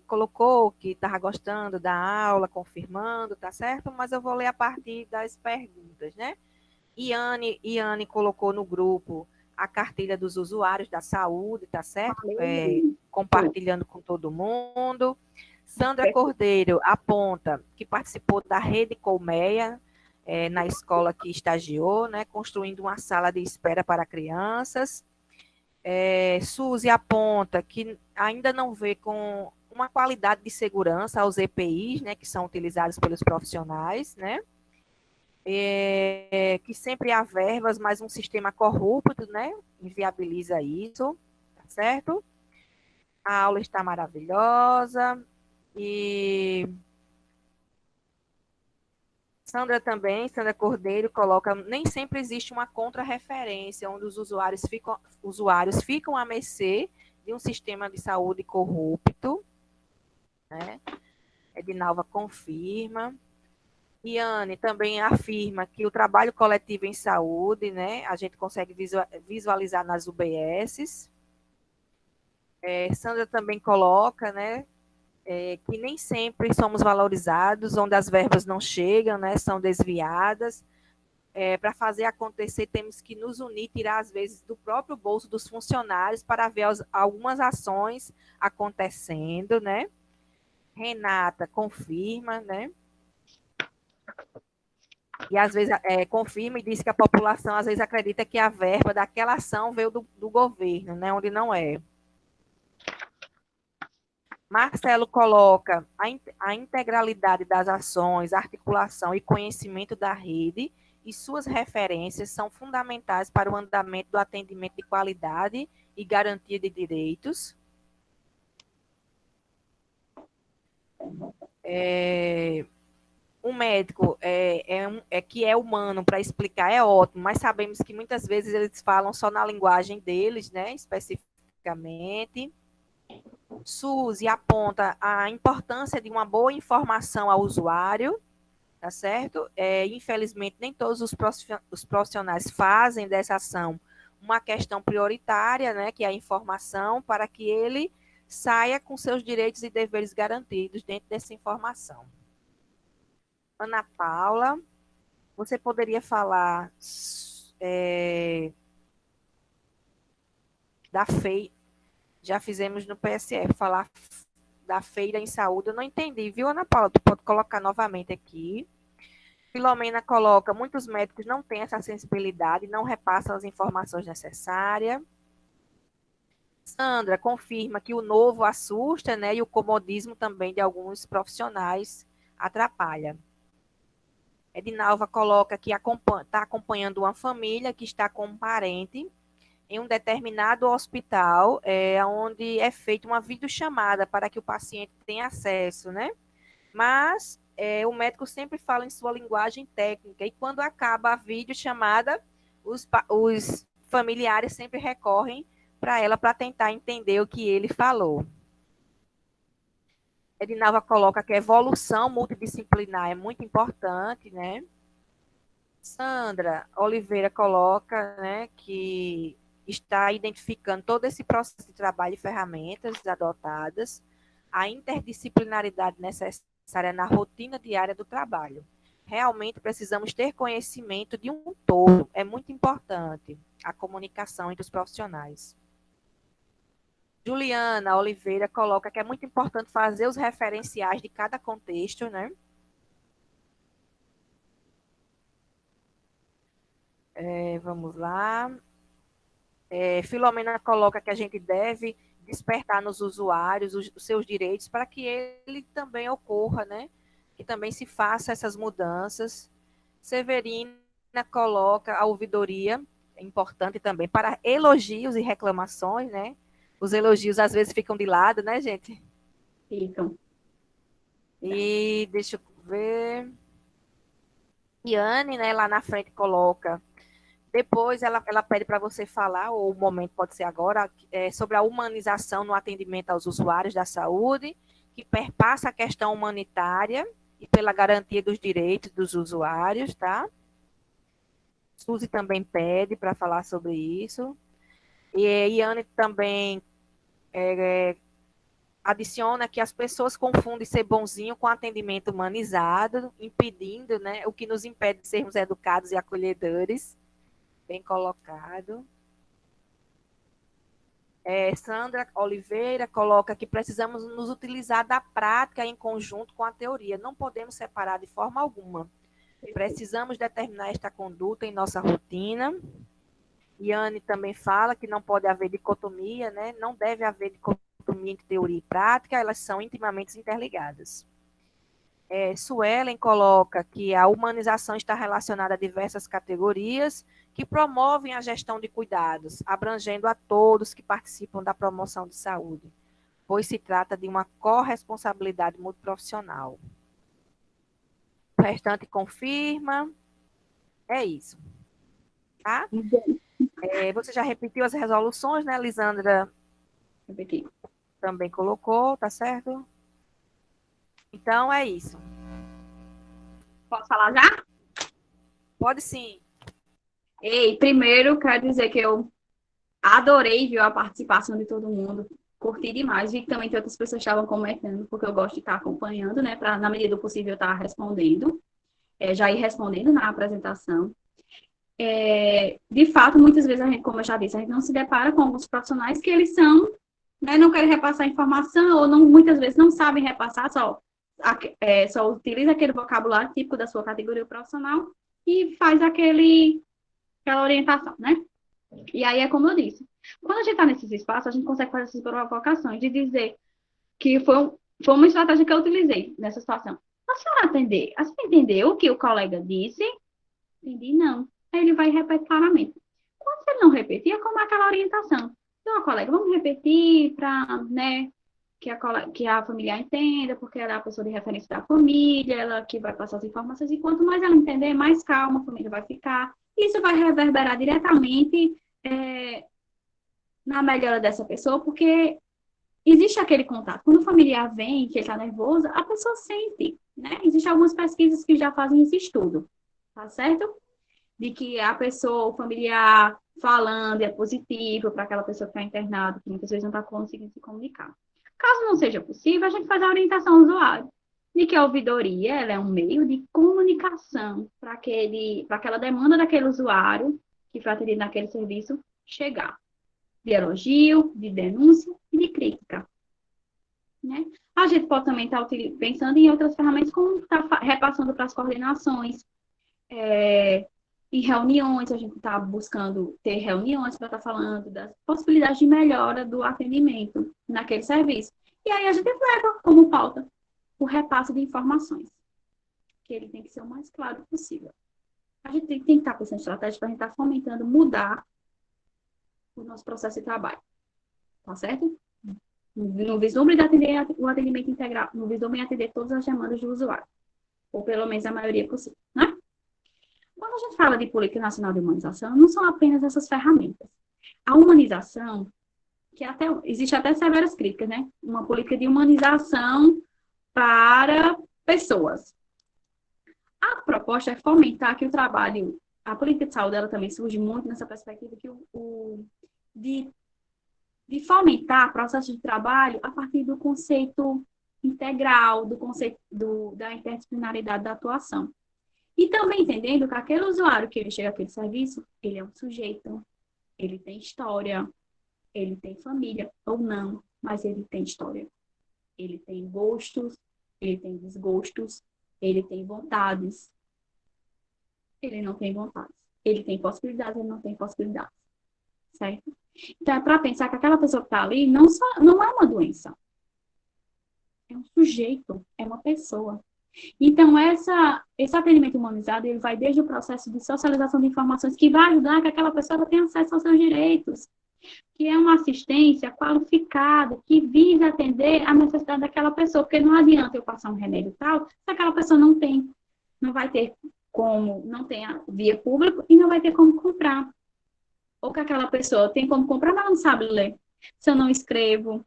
colocou que estava gostando da aula, confirmando, tá certo? Mas eu vou ler a partir das perguntas, né? Iane colocou no grupo a cartilha dos usuários da saúde, tá certo? Compartilhando com todo mundo. Sandra Cordeiro aponta que participou da Rede Colmeia, na escola que estagiou, né? Construindo uma sala de espera para crianças. Suzy aponta que ainda não vê com uma qualidade de segurança aos EPIs, né, que são utilizados pelos profissionais, né, que sempre há verbas, mas um sistema corrupto, né, inviabiliza isso, tá certo? A aula está maravilhosa e Sandra Cordeiro coloca, nem sempre existe uma contra-referência, onde os usuários ficam à mercê de um sistema de saúde corrupto, né? Edinalva confirma. Iane também afirma que o trabalho coletivo em saúde, né, a gente consegue visualizar nas UBSs. Sandra também coloca, né, que nem sempre somos valorizados, onde as verbas não chegam, né, são desviadas. Para fazer acontecer, temos que nos unir, tirar, às vezes, do próprio bolso dos funcionários para ver algumas ações acontecendo, né? Renata confirma, né? E, às vezes, confirma e diz que a população, às vezes, acredita que a verba daquela ação veio do governo, né? Onde não é. Marcelo coloca a integralidade das ações, articulação e conhecimento da rede e suas referências são fundamentais para o andamento do atendimento de qualidade e garantia de direitos. Um médico que é humano para explicar é ótimo, mas sabemos que muitas vezes eles falam só na linguagem deles, né, especificamente. Suzy aponta a importância de uma boa informação ao usuário, tá certo? Infelizmente, nem todos os profissionais fazem dessa ação uma questão prioritária, né, que é a informação, para que ele saia com seus direitos e deveres garantidos dentro dessa informação. Ana Paula, você poderia falar da FEI, já fizemos no PSF, falar da feira em saúde, eu não entendi, viu, Ana Paula? Tu pode colocar novamente aqui. Filomena coloca, muitos médicos não têm essa sensibilidade, não repassam as informações necessárias. Sandra confirma que o novo assusta, né, e o comodismo também de alguns profissionais atrapalha. Edinalva coloca que está acompanhando uma família que está com um parente em um determinado hospital, onde é feita uma videochamada para que o paciente tenha acesso, né? Mas o médico sempre fala em sua linguagem técnica, e quando acaba a videochamada, os familiares sempre recorrem para ela para tentar entender o que ele falou. Edinalva coloca que a evolução multidisciplinar é muito importante, né? Sandra Oliveira coloca, né, que está identificando todo esse processo de trabalho e ferramentas adotadas, a interdisciplinaridade necessária necessária na rotina diária do trabalho. Realmente precisamos ter conhecimento de um todo. É muito importante a comunicação entre os profissionais. Juliana Oliveira coloca que é muito importante fazer os referenciais de cada contexto, né? Vamos lá. Filomena coloca que a gente deve despertar nos usuários os seus direitos para que ele também ocorra, né? Que também se faça essas mudanças. Severina coloca a ouvidoria, é importante também, para elogios e reclamações, né? Os elogios às vezes ficam de lado, né, gente? Ficam. E deixa eu ver. Iane, né, lá na frente coloca. Depois ela pede para você falar, ou o momento pode ser agora, sobre a humanização no atendimento aos usuários da saúde, que perpassa a questão humanitária e pela garantia dos direitos dos usuários, tá? Suzy também pede para falar sobre isso. E Iane também adiciona que as pessoas confundem ser bonzinho com atendimento humanizado, impedindo, né, o que nos impede de sermos educados e acolhedores. Bem colocado. Sandra Oliveira coloca que precisamos nos utilizar da prática em conjunto com a teoria. Não podemos separar de forma alguma. Precisamos determinar esta conduta em nossa rotina. Iane também fala que não pode haver dicotomia, né? Não deve haver dicotomia entre teoria e prática, elas são intimamente interligadas. Suelen coloca que a humanização está relacionada a diversas categorias que promovem a gestão de cuidados, abrangendo a todos que participam da promoção de saúde, pois se trata de uma corresponsabilidade multiprofissional. O restante confirma. É isso. Tá? Você já repetiu as resoluções, né, Lisandra? Repeti. Também colocou, tá certo? Então, é isso. Posso falar já? Pode sim. Ei, primeiro quero dizer que eu adorei ver a participação de todo mundo. Curti demais. Vi que também tem outras pessoas que estavam comentando, porque eu gosto de estar acompanhando, né? Para, na medida do possível, estar respondendo. Já ir respondendo na apresentação. De fato, muitas vezes a gente, como eu já disse, a gente não se depara com alguns profissionais que eles são, né, não querem repassar informação ou não, muitas vezes não sabem repassar, só utiliza aquele vocabulário típico da sua categoria profissional e faz aquela orientação, né? E aí é como eu disse, quando a gente está nesses espaços, a gente consegue fazer essas provocações de dizer que foi uma estratégia que eu utilizei nessa situação. A senhora entendeu o que o colega disse? Entendi, não. Aí ele vai repetir claramente. Quando você não repetir, é como aquela orientação. Então, colega, vamos repetir para, né, que a familiar entenda, porque ela é a pessoa de referência da família, ela que vai passar as informações, e quanto mais ela entender, mais calma a família vai ficar. Isso vai reverberar diretamente na melhora dessa pessoa, porque existe aquele contato. Quando o familiar vem, que ele está nervoso, a pessoa sente, né? Existem algumas pesquisas que já fazem esse estudo, tá certo? De que a pessoa, o familiar falando é positivo para aquela pessoa que está internada, que muitas vezes não está conseguindo se comunicar. Caso não seja possível, a gente faz a orientação ao usuário, de que a ouvidoria ela é um meio de comunicação para aquela demanda daquele usuário que foi atendido naquele serviço chegar. De elogio, de denúncia e de crítica. Né? A gente pode também estar pensando em outras ferramentas, como estar repassando para as coordenações, em reuniões, a gente está buscando ter reuniões para estar falando das possibilidades de melhora do atendimento naquele serviço. E aí a gente leva como pauta o repasse de informações, que ele tem que ser o mais claro possível. A gente tem que estar pensando em estratégia para a gente estar fomentando mudar o nosso processo de trabalho. Tá certo? No vislumbre de atender o atendimento integral, no vislumbre de atender todas as demandas do usuário, ou pelo menos a maioria possível, né? Quando a gente fala de Política Nacional de Humanização, não são apenas essas ferramentas. A humanização, que existe até severas críticas, né? Uma política de humanização para pessoas. A proposta é fomentar que o trabalho, a política de saúde, ela também surge muito nessa perspectiva de fomentar processo de trabalho a partir do conceito integral do conceito da interdisciplinaridade da atuação. E também entendendo que aquele usuário que ele chega àquele serviço, ele é um sujeito, ele tem história, ele tem família ou não, mas ele tem história. Ele tem gostos, ele tem desgostos, ele tem vontades, ele não tem vontades. Ele tem possibilidades, ele não tem possibilidades. Certo? Então, é para pensar que aquela pessoa que está ali não é uma doença. É um sujeito, é uma pessoa. Então, esse atendimento humanizado, ele vai desde o processo de socialização de informações que vai ajudar que aquela pessoa tenha acesso aos seus direitos, que é uma assistência qualificada, que visa atender a necessidade daquela pessoa, porque não adianta eu passar um remédio tal, se aquela pessoa não vai ter como, não tem a via pública e não vai ter como comprar. Ou que aquela pessoa tem como comprar, mas não sabe ler. Se eu não escrevo,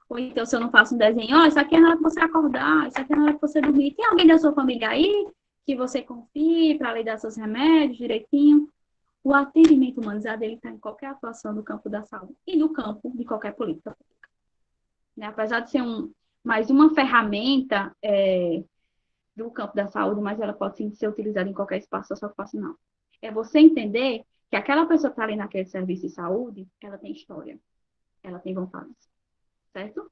ou então, se eu não faço um desenho, ó, isso aqui é na hora que você acordar, isso aqui é na hora que você dormir. Tem alguém da sua família aí que você confie para lhe dar seus remédios direitinho? O atendimento humanizado, ele está em qualquer atuação no campo da saúde e no campo de qualquer política pública. Né? Apesar de ser mais uma ferramenta do campo da saúde, mas ela pode sim ser utilizada em qualquer espaço socioeducacional. É você entender que aquela pessoa que está ali naquele serviço de saúde, ela tem história, ela tem vontades. Certo?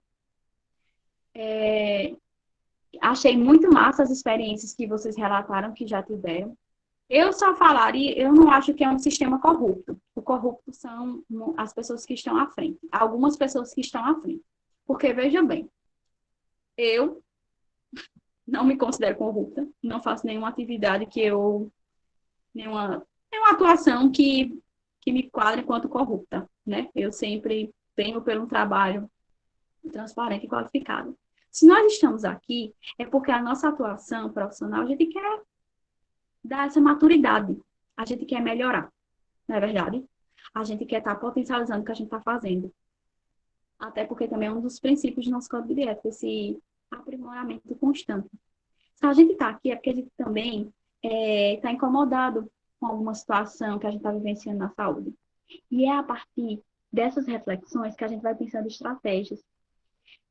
Achei muito massa as experiências que vocês relataram que já tiveram. Eu só falaria, eu não acho que é um sistema corrupto. O corrupto são as pessoas que estão à frente. Algumas pessoas que estão à frente. Porque, veja bem, eu não me considero corrupta, não faço nenhuma atividade nenhuma atuação que me quadre enquanto corrupta, né? Eu sempre venho pelo trabalho transparente e qualificado. Se nós estamos aqui, é porque a nossa atuação profissional, a gente quer dar essa maturidade, a gente quer melhorar, não é verdade? A gente quer estar potencializando o que a gente está fazendo. Até porque também é um dos princípios do nosso código de ética, esse aprimoramento constante. Se a gente está aqui, é porque a gente também está incomodado com alguma situação que a gente está vivenciando na saúde. E é a partir dessas reflexões que a gente vai pensando em estratégias.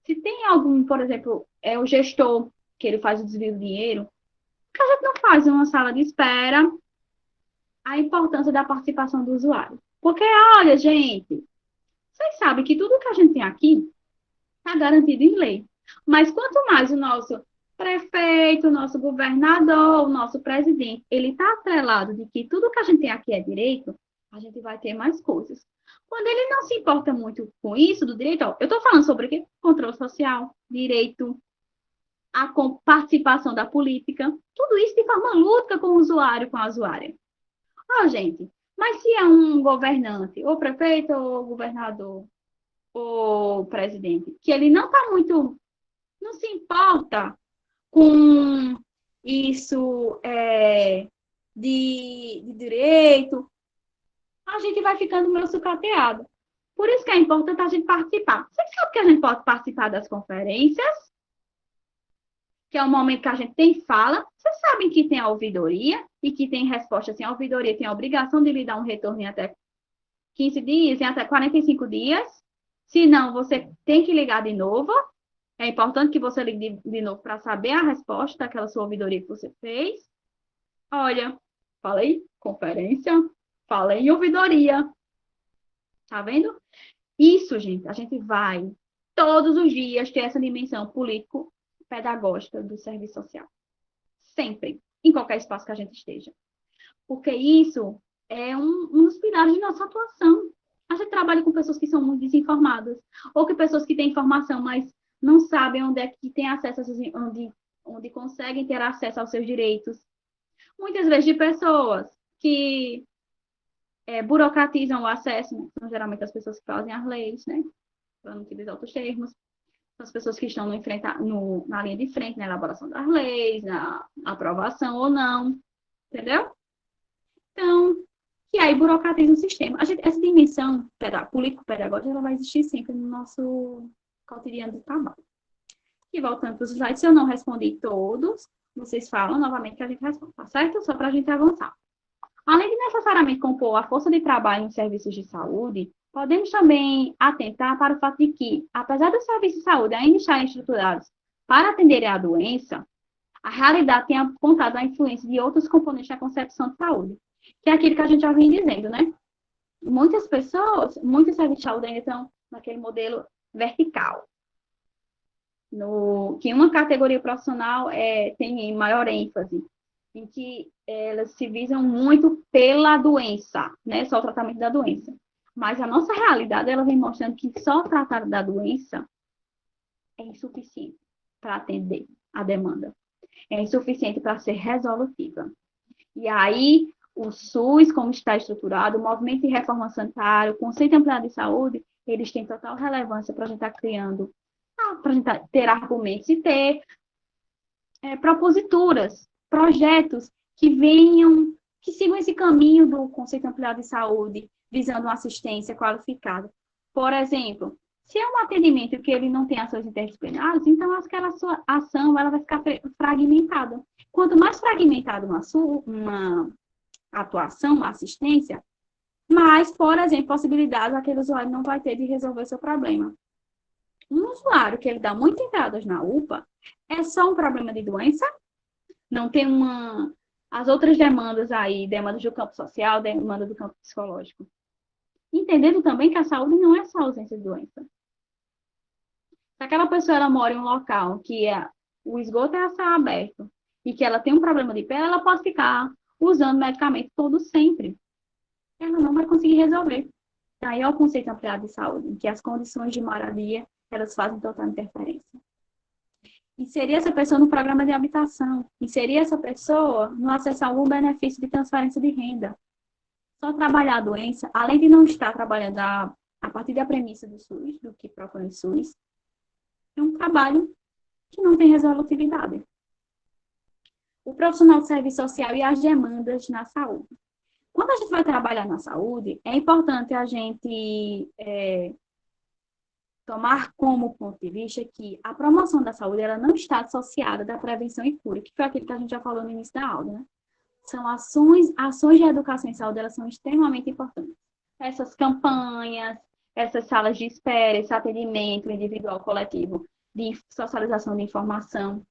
Se tem algum, por exemplo, o gestor, que ele faz o desvio do dinheiro, por que a gente não faz uma sala de espera a importância da participação do usuário? Porque, olha, gente, vocês sabem que tudo que a gente tem aqui está garantido em lei. Mas quanto mais o nosso prefeito, o nosso governador, o nosso presidente, ele está atrelado de que tudo que a gente tem aqui é direito, a gente vai ter mais coisas. Quando ele não se importa muito com isso, do direito, eu estou falando sobre o quê? Controle social, direito, a participação da política, tudo isso de forma lúdica com o usuário, com a usuária. Gente, mas se é um governante, ou prefeito, ou governador, ou presidente, que ele não se importa com isso de direito, a gente vai ficando meio sucateado. Por isso que é importante a gente participar. Você sabe que a gente pode participar das conferências, que é o momento que a gente tem fala. Vocês sabem que tem a ouvidoria e que tem resposta assim, a ouvidoria tem a obrigação de lhe dar um retorno em até 15 dias, em até 45 dias. Se não, você tem que ligar de novo. É importante que você ligue de novo para saber a resposta daquela sua ouvidoria que você fez. Olha, falei conferência, falei ouvidoria. Tá vendo? Isso, gente, a gente vai todos os dias ter essa dimensão político-pedagógica do serviço social. Sempre, em qualquer espaço que a gente esteja. Porque isso é um dos pilares de nossa atuação. A gente trabalha com pessoas que são muito desinformadas, ou que pessoas que têm informação, mas não sabem onde é que tem acesso, onde conseguem ter acesso aos seus direitos. Muitas vezes de pessoas que burocratizam o acesso, né? São geralmente as pessoas que fazem as leis, né? Para não utilizar outros termos. São as pessoas que estão na linha de frente, na elaboração das leis, na aprovação ou não. Entendeu? Então, e aí burocratiza o sistema. Essa dimensão político-pedagógica ela vai existir sempre no nosso cotidiano de trabalho. E voltando para os slides, se eu não respondi todos, vocês falam novamente que a gente responde, tá certo? Só para a gente avançar. Além de necessariamente compor a força de trabalho nos serviços de saúde, podemos também atentar para o fato de que, apesar dos serviços de saúde ainda estarem estruturados para atender a doença, a realidade tem apontado a influência de outros componentes da concepção de saúde, que é aquilo que a gente já vem dizendo, né? Muitas pessoas, muitos serviços de saúde ainda estão naquele modelo vertical, que uma categoria profissional tem maior ênfase, em que elas se visam muito pela doença, né? Só o tratamento da doença. Mas a nossa realidade, ela vem mostrando que só tratar da doença é insuficiente para atender a demanda. É insuficiente para ser resolutiva. E aí, o SUS, como está estruturado, o movimento de reforma sanitária, o conceito ampliado de saúde, eles têm total relevância para a gente estar criando, para a gente ter argumentos e ter proposituras, projetos que venham, que sigam esse caminho do conceito ampliado de saúde, visando uma assistência qualificada. Por exemplo, se é um atendimento que ele não tem ações interdisciplinares, então aquela sua ação ela vai ficar fragmentada. Quanto mais fragmentada uma atuação, uma assistência, mais, por exemplo, possibilidades aquele usuário não vai ter de resolver seu problema. Um usuário que ele dá muitas entradas na UPA é só um problema de doença? Não tem as outras demandas aí, demandas do campo social, demanda do campo psicológico. Entendendo também que a saúde não é só ausência de doença. Se aquela pessoa ela mora em um local que o esgoto é a céu aberto e que ela tem um problema de pele, ela pode ficar usando medicamento todo sempre. Ela não vai conseguir resolver. Daí é o conceito ampliado de saúde, em que as condições de moradia, elas fazem total interferência. Inserir essa pessoa no programa de habitação. Inserir essa pessoa no acesso a algum benefício de transferência de renda. Só trabalhar a doença, além de não estar trabalhando a partir da premissa do SUS, do que propõe o SUS, é um trabalho que não tem resolutividade. O profissional de serviço social e as demandas na saúde. Quando a gente vai trabalhar na saúde, é importante a gente tomar como ponto de vista que a promoção da saúde ela não está associada da prevenção e cura, que foi aquilo que a gente já falou no início da aula, né? São ações de educação em saúde, elas são extremamente importantes. Essas campanhas, essas salas de espera, esse atendimento individual coletivo de socialização de informação.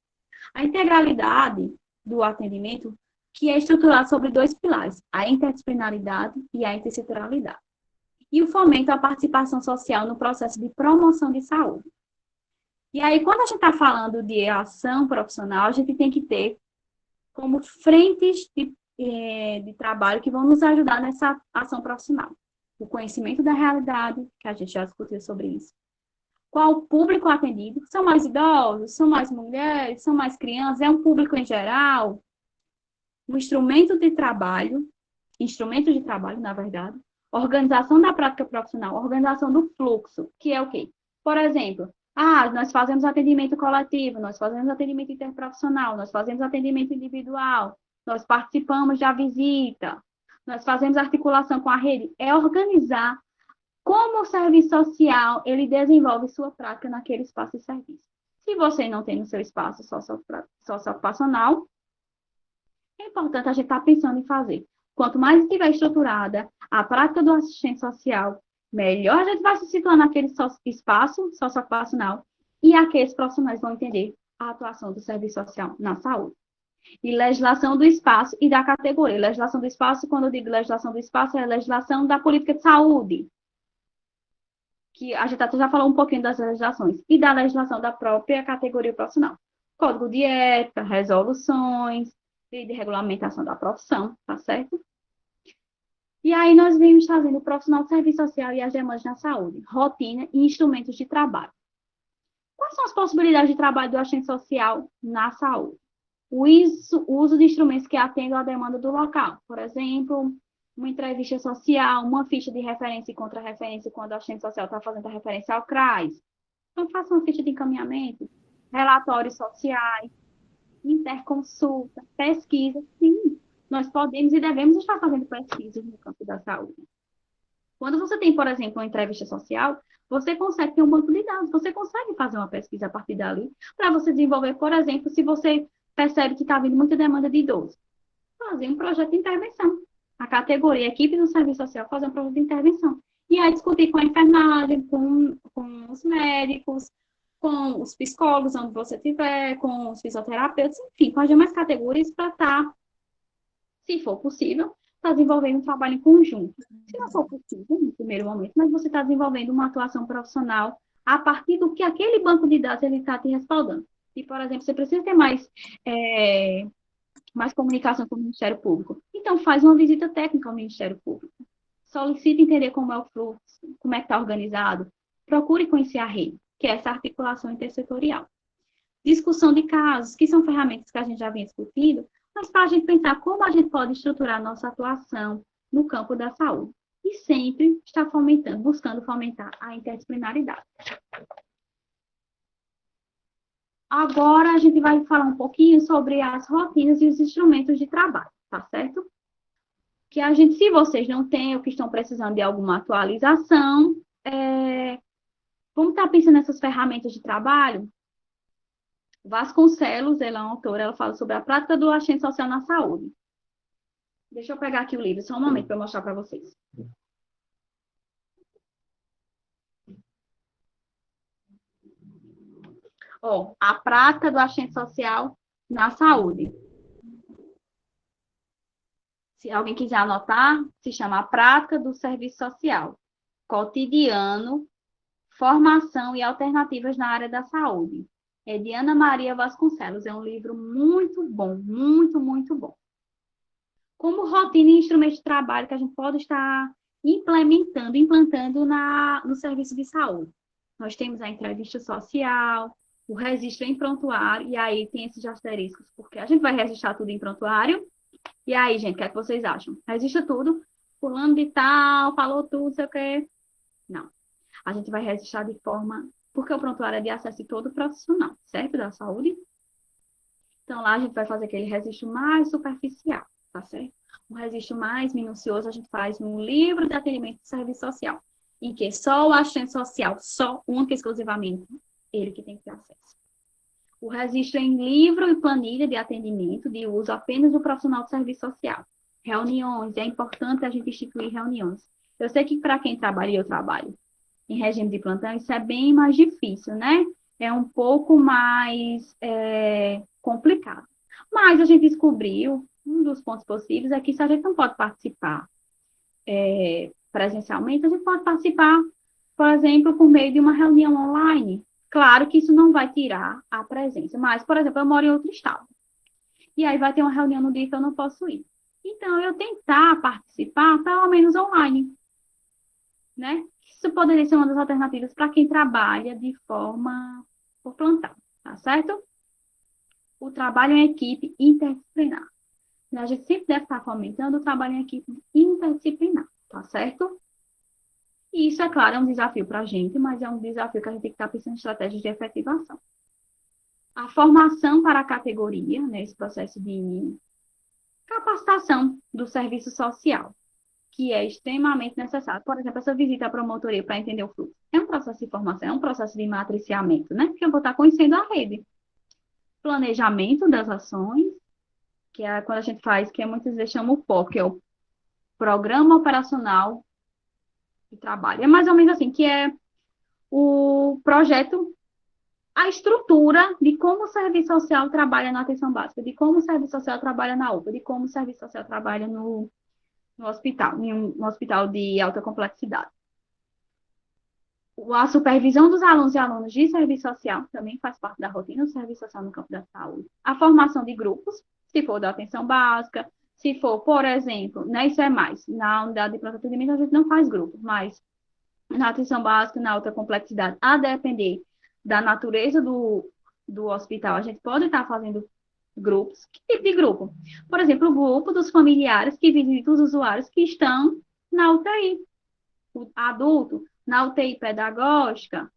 A integralidade do atendimento, que é estruturado sobre dois pilares, a interdisciplinaridade e a intersetorialidade. E o fomento à participação social no processo de promoção de saúde. E aí, quando a gente está falando de ação profissional, a gente tem que ter como frentes de trabalho que vão nos ajudar nessa ação profissional. O conhecimento da realidade, que a gente já discutiu sobre isso. Qual o público atendido? São mais idosos? São mais mulheres? São mais crianças? É um público em geral? Um instrumentos de trabalho, na verdade. Organização da prática profissional, organização do fluxo, que é o quê? Por exemplo, nós fazemos atendimento coletivo, nós fazemos atendimento interprofissional, nós fazemos atendimento individual, nós participamos da visita, nós fazemos articulação com a rede. É organizar como o serviço social ele desenvolve sua prática naquele espaço de serviço. Se você não tem no seu espaço socioocupacional, é importante a gente estar pensando em fazer. Quanto mais estiver estruturada a prática do assistente social, melhor a gente vai se situar naquele espaço socioocupacional e aqueles profissionais vão entender a atuação do serviço social na saúde. E legislação do espaço e da categoria. Legislação do espaço, quando eu digo legislação do espaço, é a legislação da política de saúde. Que a gente já falou um pouquinho das legislações. E da legislação da própria categoria profissional. Código de ética, resoluções, lei de regulamentação da profissão, tá certo? E aí nós vimos trazendo o profissional de serviço social e as demandas na saúde, rotina e instrumentos de trabalho. Quais são as possibilidades de trabalho do assistente social na saúde? O uso de instrumentos que atendam à demanda do local. Por exemplo, uma entrevista social, uma ficha de referência e contra-referência quando o assistente social está fazendo a referência ao CRAS. Então, faça uma ficha de encaminhamento, relatórios sociais, interconsulta, pesquisa. Sim, nós podemos e devemos estar fazendo pesquisas no campo da saúde. Quando você tem, por exemplo, uma entrevista social, você consegue ter um banco de dados, você consegue fazer uma pesquisa a partir dali, para você desenvolver, por exemplo, se você percebe que está vindo muita demanda de idoso, fazer um projeto de intervenção. A categoria, a equipe do serviço social, fazer um projeto de intervenção. E aí discutir com a enfermagem, com os médicos, com os psicólogos, onde você estiver, com os fisioterapeutas, enfim, com as demais categorias para estar, se for possível, está desenvolvendo um trabalho em conjunto. Se não for possível, no primeiro momento, mas você está desenvolvendo uma atuação profissional a partir do que aquele banco de dados ele está te respaldando. E, por exemplo, você precisa ter mais comunicação com o Ministério Público. Então, faz uma visita técnica ao Ministério Público. Solicita entender como é o fluxo, como é que está organizado. Procure conhecer a rede, que é essa articulação intersetorial. Discussão de casos, que são ferramentas que a gente já vem discutindo, mas para a gente pensar como a gente pode estruturar nossa atuação no campo da saúde. E sempre está buscando fomentar a interdisciplinaridade. Agora a gente vai falar um pouquinho sobre as rotinas e os instrumentos de trabalho, tá certo? Que a gente, se vocês não têm ou que estão precisando de alguma atualização, vamos estar pensando nessas ferramentas de trabalho. Vasconcelos, ela é uma autora, ela fala sobre a prática do assistente social na saúde. Deixa eu pegar aqui o livro, só um momento para eu mostrar para vocês. Ó, a prática do assistente social na saúde. Se alguém quiser anotar, se chama A Prática do Serviço Social. Cotidiano, Formação e Alternativas na Área da Saúde. É de Ana Maria Vasconcelos. É um livro muito bom, muito, muito bom. Como rotina e instrumento de trabalho que a gente pode estar implantando no serviço de saúde. Nós temos a entrevista social, o registro em prontuário, e aí tem esses asteriscos, porque a gente vai registrar tudo em prontuário. E aí, gente, o que é que vocês acham? Registra tudo, fulano de tal, falou tudo, sei o quê. Não. A gente vai registrar de forma... Porque o prontuário é de acesso de todo profissional, certo? Da saúde. Então, lá a gente vai fazer aquele registro mais superficial, tá certo? Um registro mais minucioso a gente faz no livro de atendimento de serviço social, em que só o assistente social, só, única e exclusivamente, ele que tem que ter acesso. O registro em livro e planilha de atendimento de uso apenas do profissional de serviço social. Reuniões, é importante a gente instituir reuniões. Eu sei que para quem trabalha, e eu trabalho em regime de plantão, isso é bem mais difícil, né? É um pouco mais complicado. Mas a gente descobriu, um dos pontos possíveis é que se a gente não pode participar presencialmente, a gente pode participar, por exemplo, por meio de uma reunião online. Claro que isso não vai tirar a presença, mas, por exemplo, eu moro em outro estado. E aí vai ter uma reunião no dia que eu não posso ir. Então, eu tentar participar, pelo menos online, né? Isso poderia ser uma das alternativas para quem trabalha de forma por plantão, tá certo? O trabalho em equipe interdisciplinar. A gente sempre deve estar fomentando o trabalho em equipe interdisciplinar, tá certo? E isso, é claro, é um desafio para a gente, mas é um desafio que a gente tem que estar pensando em estratégias de efetivação. A formação para a categoria, né, esse processo de capacitação do serviço social, que é extremamente necessário. Por exemplo, essa visita à promotoria para entender o fluxo. É um processo de formação, é um processo de matriciamento, né? Porque eu vou estar conhecendo a rede. Planejamento das ações, que é quando a gente faz, que muitas vezes chama o POC, que é o Programa Operacional de Trabalho. É mais ou menos assim, que é o projeto, a estrutura de como o serviço social trabalha na atenção básica, de como o serviço social trabalha na UPA, de como o serviço social trabalha no hospital, em um hospital de alta complexidade. A supervisão dos alunos e alunas de serviço social também faz parte da rotina do serviço social no campo da saúde. A formação de grupos, se for da atenção básica, se for, por exemplo, né, isso é mais, na unidade de pronto atendimento a gente não faz grupo, mas na atenção básica, na alta complexidade, a depender da natureza do hospital, a gente pode estar fazendo grupos. Que tipo de grupo? Por exemplo, o grupo dos familiares que visitam os usuários que estão na UTI. O adulto, na UTI pedagógica,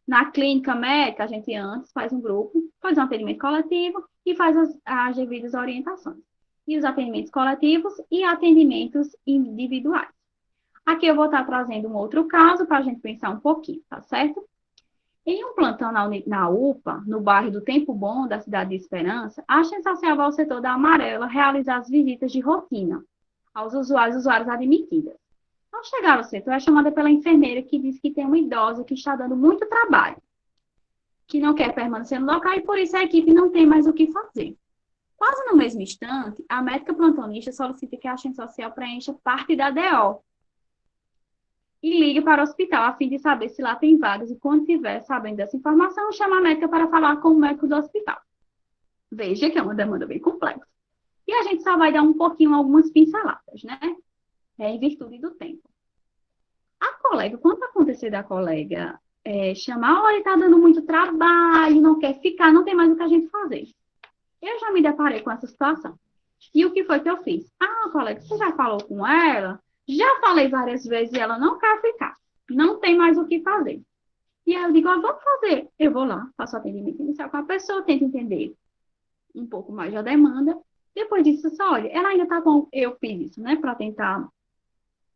na clínica médica, a gente antes faz um grupo, faz um atendimento coletivo e faz as devidas orientações. E os atendimentos coletivos e atendimentos individuais. Aqui eu vou estar trazendo um outro caso para a gente pensar um pouquinho, tá certo? Em um plantão na UPA, no bairro do Tempo Bom, da cidade de Esperança, a assistente social vai ao setor da Amarela realizar as visitas de rotina aos usuários admitidas. Ao chegar ao setor, é chamada pela enfermeira que diz que tem uma idosa que está dando muito trabalho. que não quer permanecer no local e por isso a equipe não tem mais o que fazer. Quase no mesmo instante, a médica plantonista solicita que a assistente social preencha parte da DO e ligue para o hospital a fim de saber se lá tem vagas e quando tiver sabendo dessa informação, chama a médica para falar com o médico do hospital. Veja que é uma demanda bem complexa. E a gente só vai dar um pouquinho, algumas pinceladas, né? Em virtude do tempo. A colega, quando acontecer da colega chamar, olha, está dando muito trabalho, não quer ficar, não tem mais o que a gente fazer. Eu já me deparei com essa situação. E o que foi que eu fiz? Ah, colega, você já falou com ela? Já falei várias vezes e ela não quer ficar. Não tem mais o que fazer. E aí eu digo, vamos fazer. Eu vou lá, faço atendimento inicial com a pessoa, tento entender um pouco mais da demanda. Depois disso, só olha, ela ainda tá bom. Eu fiz isso, né, para tentar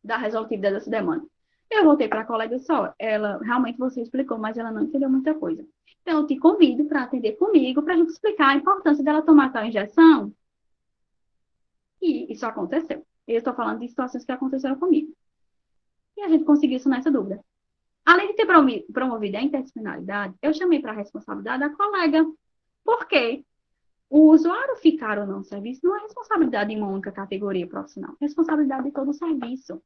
dar resolutividade dessa demanda. Eu voltei para a colega só, ela, realmente você explicou, mas ela não entendeu muita coisa. Então, eu te convido para atender comigo, para a gente explicar a importância dela tomar aquela injeção. E isso aconteceu. Eu estou falando de situações que aconteceram comigo. E a gente conseguiu isso nessa dúvida. Além de ter promovido a interdisciplinaridade, eu chamei para a responsabilidade da colega. Por quê? O usuário ficar ou não no serviço não é responsabilidade de uma única categoria profissional, é responsabilidade de todo o serviço.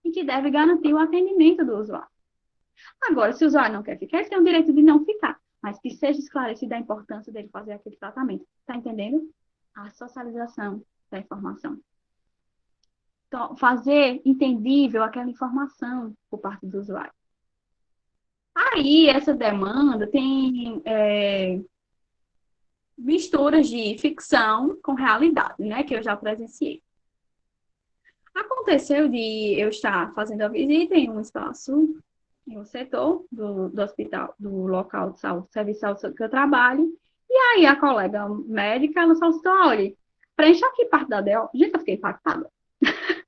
E que deve garantir o atendimento do usuário. Agora, se o usuário não quer ficar, ele tem o direito de não ficar, mas que seja esclarecida a importância dele fazer aquele tratamento. Está entendendo? A socialização da informação. Então, fazer entendível aquela informação por parte do usuário. Aí, essa demanda tem misturas de ficção com realidade, né? Que eu já presenciei. Aconteceu de eu estar fazendo a visita em um espaço, em um setor do hospital, do local de saúde, serviço de saúde que eu trabalho, e aí a colega médica, ela solicitou, olha, preencha aqui parte da DO. Gente, eu fiquei impactada.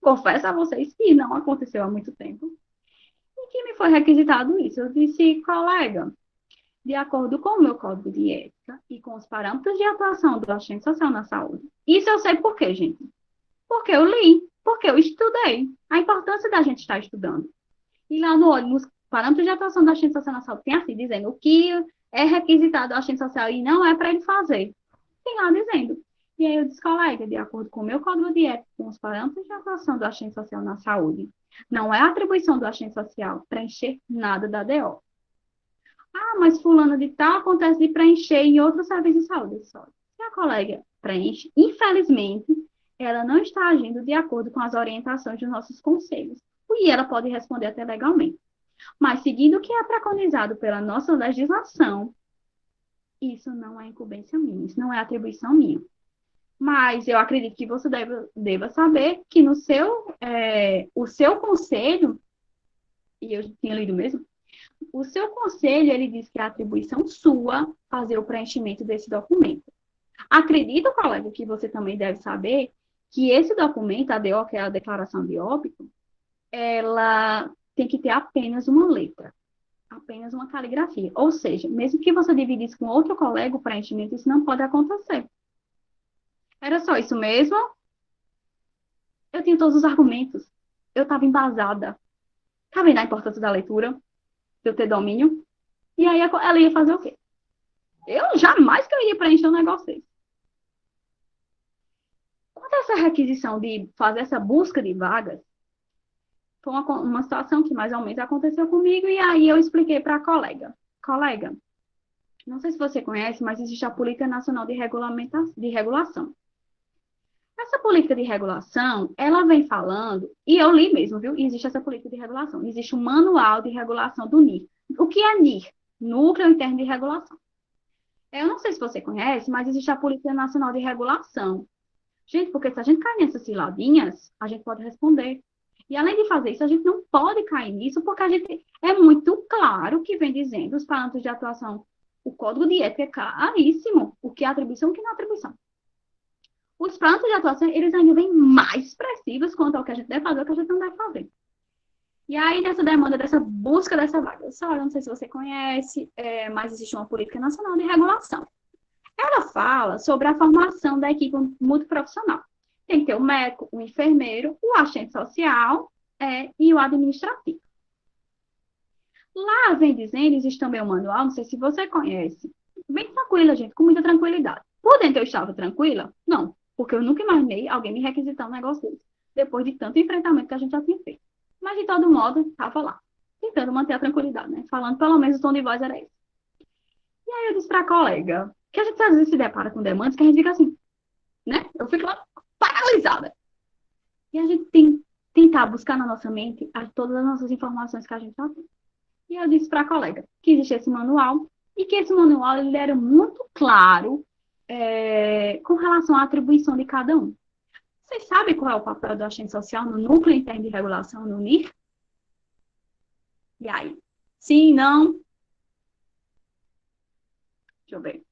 Confesso a vocês que não aconteceu há muito tempo. E que me foi requisitado isso. Eu disse, colega, de acordo com o meu código de ética e com os parâmetros de atuação do assistente social na saúde. Isso eu sei por quê, gente? Porque eu li, porque eu estudei. A importância da gente estar estudando. E lá nos parâmetros de atuação do assistente social na saúde tem assim, dizendo o que é requisitado do assistente social e não é para ele fazer. Tem lá dizendo. E aí eu disse, colega, de acordo com o meu código de ética, com os parâmetros de atuação do assistente social na saúde, não é atribuição do assistente social preencher nada da DO. Ah, mas fulana de tal acontece de preencher em outro serviço de saúde. Só. Se a colega preenche, infelizmente, ela não está agindo de acordo com as orientações dos nossos conselhos. E ela pode responder até legalmente. Mas, seguindo o que é preconizado pela nossa legislação, isso não é incumbência minha, isso não é atribuição minha. Mas eu acredito que você deva saber que no o seu conselho, e eu tinha lido mesmo, o seu conselho, ele diz que é atribuição sua fazer o preenchimento desse documento. Acredito, colega, que você também deve saber que esse documento, a DO, que é a declaração de óbito, ela tem que ter apenas uma letra, apenas uma caligrafia. Ou seja, mesmo que você dividisse com outro colega o preenchimento, isso não pode acontecer. Era só isso mesmo. Eu tinha todos os argumentos. Eu estava embasada. Tá vendo a importância da leitura? De eu ter domínio? E aí ela ia fazer o quê? Eu jamais que eu iria preencher um negócio desse. Quanto a essa requisição de fazer essa busca de vagas, foi uma situação que mais ou menos aconteceu comigo, e aí eu expliquei para a colega. Colega, não sei se você conhece, mas existe a Política Nacional de Regulação. Essa política de regulação, ela vem falando, e eu li mesmo, viu? Existe essa política de regulação. Existe um manual de regulação do NIR. O que é NIR? Núcleo Interno de Regulação. Eu não sei se você conhece, mas existe a Política Nacional de Regulação. Gente, porque se a gente cair nessas ciladinhas, a gente pode responder. E além de fazer isso, a gente não pode cair nisso, porque a gente é muito claro que vem dizendo os parâmetros de atuação. O código de ética é claríssimo. O que é atribuição e o que não é atribuição. Os parâmetros de atuação, eles ainda vêm mais expressivos quanto ao que a gente deve fazer e o que a gente não deve fazer. E aí, nessa demanda, dessa busca dessa vaga, eu não sei se você conhece, mas existe uma Política Nacional de Regulação. Ela fala sobre a formação da equipe multiprofissional. Tem que ter o médico, o enfermeiro, o assistente social e o administrativo. Lá vem dizendo, existe também um manual, não sei se você conhece. Bem tranquila, gente, com muita tranquilidade. Por dentro eu estava tranquila? Não, porque eu nunca imaginei alguém me requisitar um negócio desse, depois de tanto enfrentamento que a gente já tinha feito. Mas, de todo modo, estava lá, tentando manter a tranquilidade, né? Falando, pelo menos, o tom de voz era esse. E aí eu disse para a colega, que a gente às vezes se depara com demandas que a gente fica assim, né? Eu fico lá paralisada. E a gente tem que tentar buscar na nossa mente todas as nossas informações que a gente já tem. E eu disse para a colega que existe esse manual e que esse manual ele era muito claro com relação à atribuição de cada um. Vocês sabem qual é o papel do agente social no Núcleo Interno de Regulação, no NIR? E aí? Sim, não? Deixa eu ver.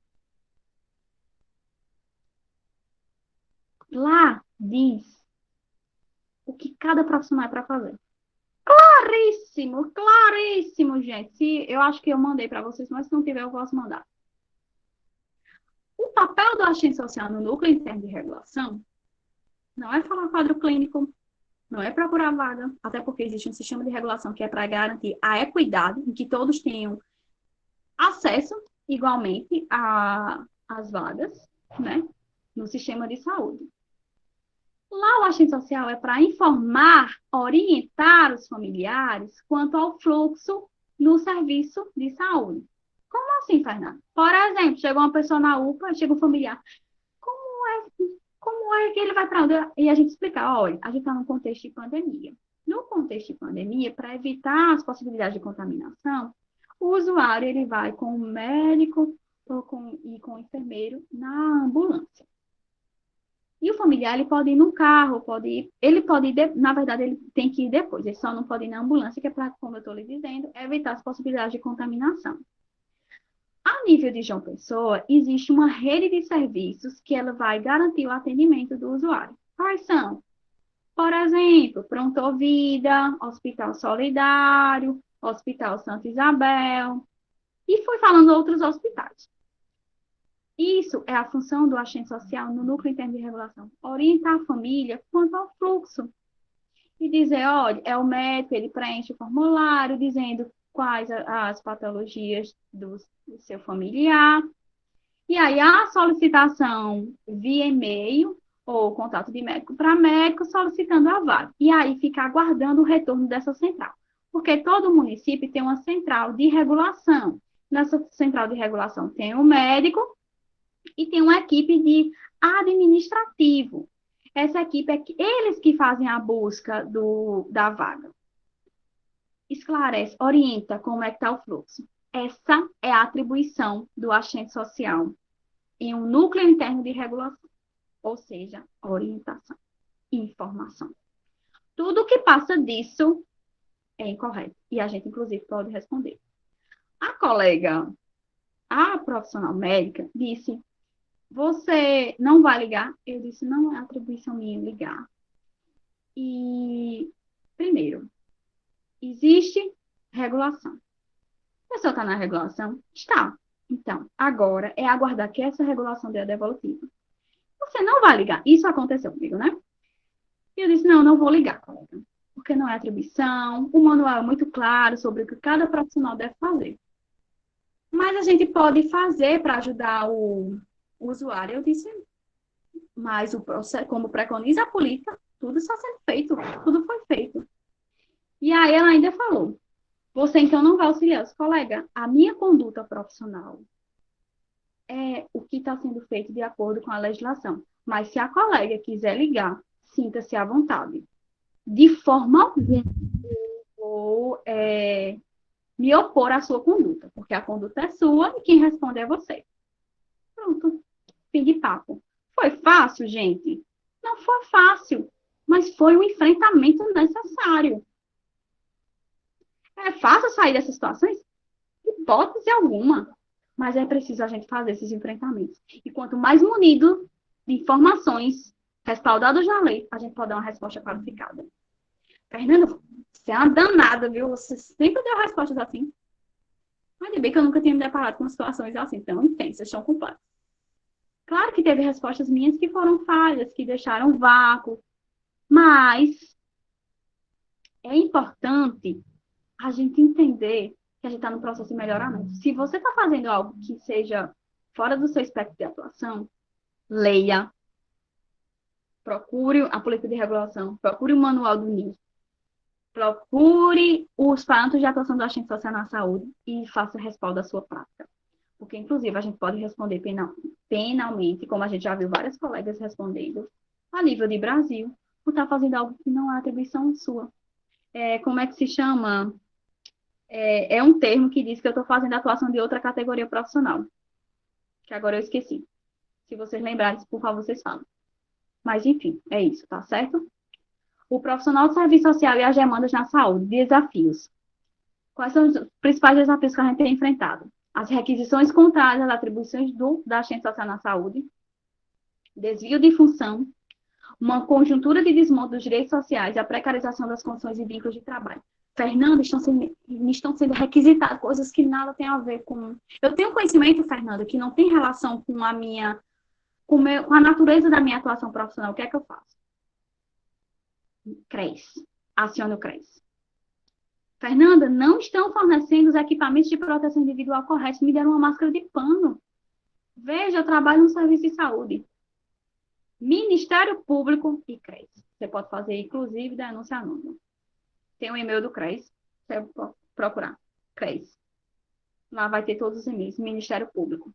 Lá diz o que cada profissional é para fazer. Claríssimo, claríssimo, gente. Eu acho que eu mandei para vocês, mas se não tiver, eu posso mandar. O papel do agente social no Núcleo Interno de Regulação não é falar quadro clínico, não é procurar vaga, até porque existe um sistema de regulação que é para garantir a equidade, em que todos tenham acesso igualmente às vagas, né, no sistema de saúde. Lá o agente social é para informar, orientar os familiares quanto ao fluxo no serviço de saúde. Como assim, Fernanda? Por exemplo, chegou uma pessoa na UPA, chega um familiar. Como é que ele vai para onde? E a gente explicar, olha, a gente está num contexto de pandemia. No contexto de pandemia, para evitar as possibilidades de contaminação, o usuário ele vai com o médico e com o enfermeiro na ambulância. E o familiar ele pode ir no carro, ele pode ir, na verdade, ele tem que ir depois, ele só não pode ir na ambulância, que é para, como eu estou lhe dizendo, evitar as possibilidades de contaminação. A nível de João Pessoa, existe uma rede de serviços que ela vai garantir o atendimento do usuário. Quais são? Por exemplo, Pronto Vida, Hospital Solidário, Hospital Santa Isabel, e fui falando outros hospitais. Isso é a função do agente social no núcleo interno de regulação, orientar a família quanto ao fluxo. E dizer, olha, é o médico, ele preenche o formulário, dizendo quais as patologias do seu familiar. E aí, a solicitação via e-mail ou contato de médico para médico solicitando a vaga. E aí, fica aguardando o retorno dessa central. Porque todo município tem uma central de regulação. Nessa central de regulação tem o médico e tem uma equipe de administrativo. Essa equipe é eles que fazem a busca da vaga. Esclarece, orienta como é que está o fluxo. Essa é a atribuição do agente social em um núcleo interno de regulação, ou seja, orientação e informação. Tudo que passa disso é incorreto. E a gente, inclusive, pode responder. A colega, a profissional médica, disse: você não vai ligar? Eu disse: não é atribuição minha ligar. E, primeiro, existe regulação. A pessoa está na regulação? Está. Então, agora é aguardar que essa regulação dê a devolutiva. Você não vai ligar. Isso aconteceu comigo, né? E eu disse: não, não vou ligar, colega. Porque não é atribuição. O manual é muito claro sobre o que cada profissional deve fazer. Mas a gente pode fazer para ajudar o usuário. Eu disse: mas o processo, como preconiza a política, tudo está sendo feito. Tudo foi feito. E aí ela ainda falou: você então não vai auxiliar os colegas. A minha conduta profissional é o que está sendo feito de acordo com a legislação. Mas se a colega quiser ligar, sinta-se à vontade. De forma alguma, eu vou me opor à sua conduta, porque a conduta é sua e quem responde é você. Pronto, fim de papo. Foi fácil, gente? Não foi fácil, mas foi um enfrentamento necessário. É fácil sair dessas situações? Hipótese alguma. Mas é preciso a gente fazer esses enfrentamentos. E quanto mais munido de informações respaldadas na lei, a gente pode dar uma resposta qualificada. Fernando, você é uma danada, viu? Você sempre deu respostas assim. Ainda bem que eu nunca tinha me deparado com situações assim tão intensas, tão complexas. Claro que teve respostas minhas que foram falhas, que deixaram vácuo. Mas é importante a gente entender que a gente está no processo de melhoramento. Se você está fazendo algo que seja fora do seu espectro de atuação, leia, procure a política de regulação, procure o manual do NIS, procure os parâmetros de atuação do agente social na saúde e faça respaldo da sua prática. Porque, inclusive, a gente pode responder penalmente, como a gente já viu vários colegas respondendo, a nível de Brasil, por estar fazendo algo que não é atribuição sua. Como é que se chama? É um termo que diz que eu estou fazendo atuação de outra categoria profissional, que agora eu esqueci. Se vocês lembrarem, por favor, vocês falam. Mas, enfim, é isso, tá certo? O profissional de serviço social e as demandas na saúde, desafios. Quais são os principais desafios que a gente tem enfrentado? As requisições contrárias às atribuições da assistente social na saúde, desvio de função, uma conjuntura de desmonte dos direitos sociais e a precarização das condições e vínculos de trabalho. Fernanda, estão sendo requisitadas coisas que nada tem a ver com... Eu tenho conhecimento, Fernanda, que não tem relação com com a natureza da minha atuação profissional. O que é que eu faço? CRES. Acione o CRES. Fernanda, não estão fornecendo os equipamentos de proteção individual corretos. Me deram uma máscara de pano. Veja, eu trabalho no serviço de saúde. Ministério Público e CRES. Você pode fazer, inclusive, denúncia anônima. Tem um e-mail do CRES. Você pode procurar. CRES. Lá vai ter todos os e-mails. Ministério Público.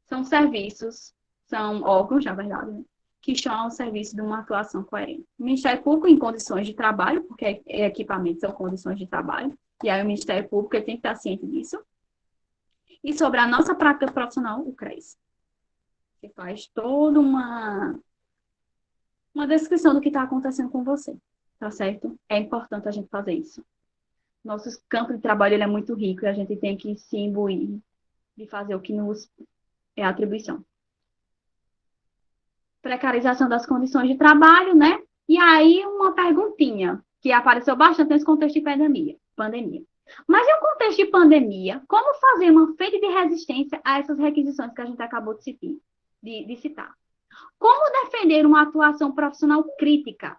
São serviços, são órgãos, na verdade, né, que estão ao serviço de uma atuação coerente. O Ministério Público em condições de trabalho, porque equipamentos são condições de trabalho, e aí o Ministério Público tem que estar ciente disso. E sobre a nossa prática profissional, o CRES. Que faz toda uma descrição do que está acontecendo com você, tá certo? É importante a gente fazer isso. Nosso campo de trabalho ele é muito rico e a gente tem que se imbuir de fazer o que nos é atribuição. Precarização das condições de trabalho, né? E aí uma perguntinha que apareceu bastante nesse contexto de pandemia. Mas em um contexto de pandemia, como fazer uma frente de resistência a essas requisições que a gente acabou de citar? Como defender uma atuação profissional crítica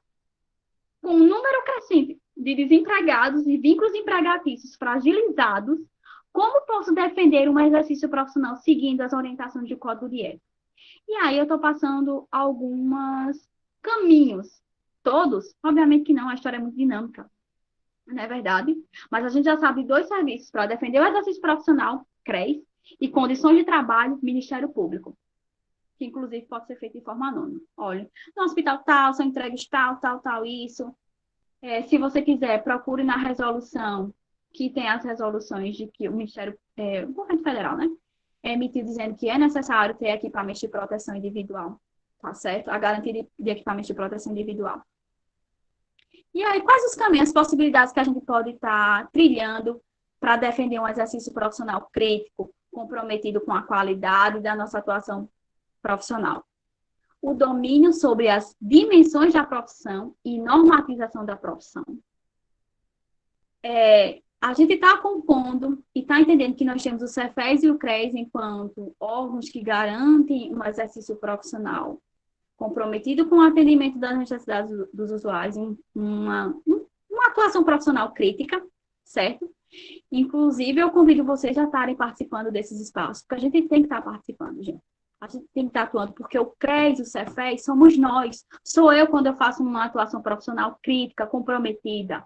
com um número crescente de desempregados e vínculos empregatícios fragilizados? Como posso defender um exercício profissional seguindo as orientações do Código de Ética? E aí eu estou passando alguns caminhos. Todos? Obviamente que não, a história é muito dinâmica. Não é verdade? Mas a gente já sabe de 2 serviços para defender o exercício profissional, CRES, e condições de trabalho, Ministério Público. Que inclusive pode ser feito de forma anônima. Olha, no hospital tal, são entregues tal, isso. Se você quiser, procure na resolução, que tem as resoluções de que o Ministério, o governo federal, né? Emitiu dizendo que é necessário ter equipamentos de proteção individual, tá certo? A garantia de equipamentos de proteção individual. E aí, quais os caminhos, as possibilidades que a gente pode estar trilhando para defender um exercício profissional crítico, comprometido com a qualidade da nossa atuação profissional? O domínio sobre as dimensões da profissão e normatização da profissão. A gente está compondo e está entendendo que nós temos o Cefes e o CRES enquanto órgãos que garantem um exercício profissional comprometido com o atendimento das necessidades dos usuários, uma atuação profissional crítica, certo? Inclusive, eu convido vocês a estarem participando desses espaços, porque a gente tem que estar participando, gente. A gente tem que estar atuando, porque o CRES e o Cefes somos nós. Sou eu quando eu faço uma atuação profissional crítica, comprometida.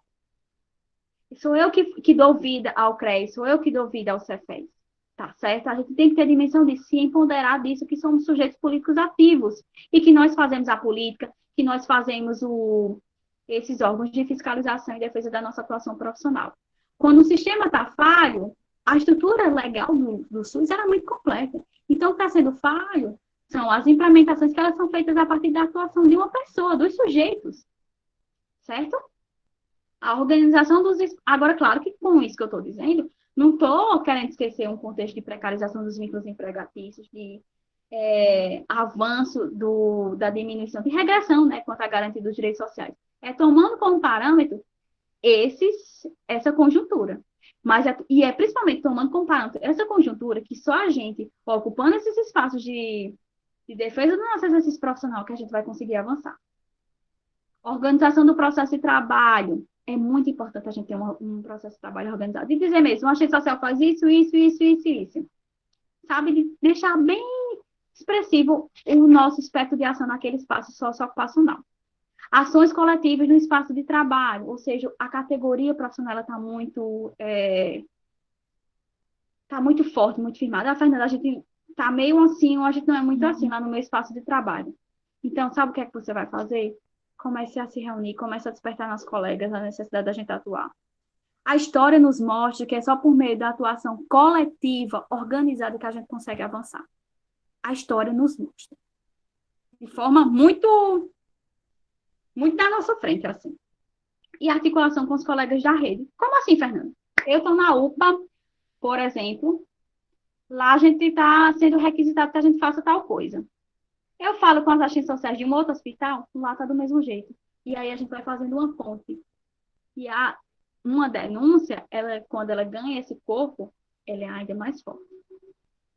Sou eu que dou vida ao CRES, sou eu que dou vida ao Cefes. Tá certo? A gente tem que ter dimensão disso, se empoderar disso, que somos sujeitos políticos ativos. E que nós fazemos a política, que nós fazemos esses órgãos de fiscalização e defesa da nossa atuação profissional. Quando o sistema está falho, a estrutura legal do SUS era muito completa. Então, o que está sendo falho são as implementações que elas são feitas a partir da atuação de uma pessoa, dos sujeitos. Certo? A organização dos... Agora, claro que com isso que eu estou dizendo, não estou querendo esquecer um contexto de precarização dos vínculos empregatícios, de avanço da diminuição, de regressão, né, quanto à garantia dos direitos sociais. Tomando como parâmetro essa conjuntura. E é principalmente tomando como parâmetro essa conjuntura que só a gente, ocupando esses espaços de defesa do nosso exercício profissional, que a gente vai conseguir avançar. Organização do processo de trabalho, é muito importante a gente ter um processo de trabalho organizado. E dizer mesmo, a assistente social faz isso, isso, isso, isso, isso. Sabe? De deixar bem expressivo o nosso espectro de ação naquele espaço socioocupacional. Ações coletivas no espaço de trabalho, ou seja, a categoria profissional está muito forte, muito firmada. Fernanda, a gente está meio assim, ou a gente não é muito assim lá no meu espaço de trabalho. Então, sabe o que é que você vai fazer? Comece a se reunir, comece a despertar nas colegas a necessidade da gente atuar. A história nos mostra que é só por meio da atuação coletiva, organizada, que a gente consegue avançar. A história nos mostra. De forma muito na nossa frente, assim. E a articulação com os colegas da rede. Como assim, Fernanda? Eu estou na UPA, por exemplo, lá a gente está sendo requisitado que a gente faça tal coisa. Eu falo com as assistentes sociais de um outro hospital, lá está do mesmo jeito. E aí a gente vai fazendo uma ponte. E uma denúncia, quando ela ganha esse corpo, ela é ainda mais forte.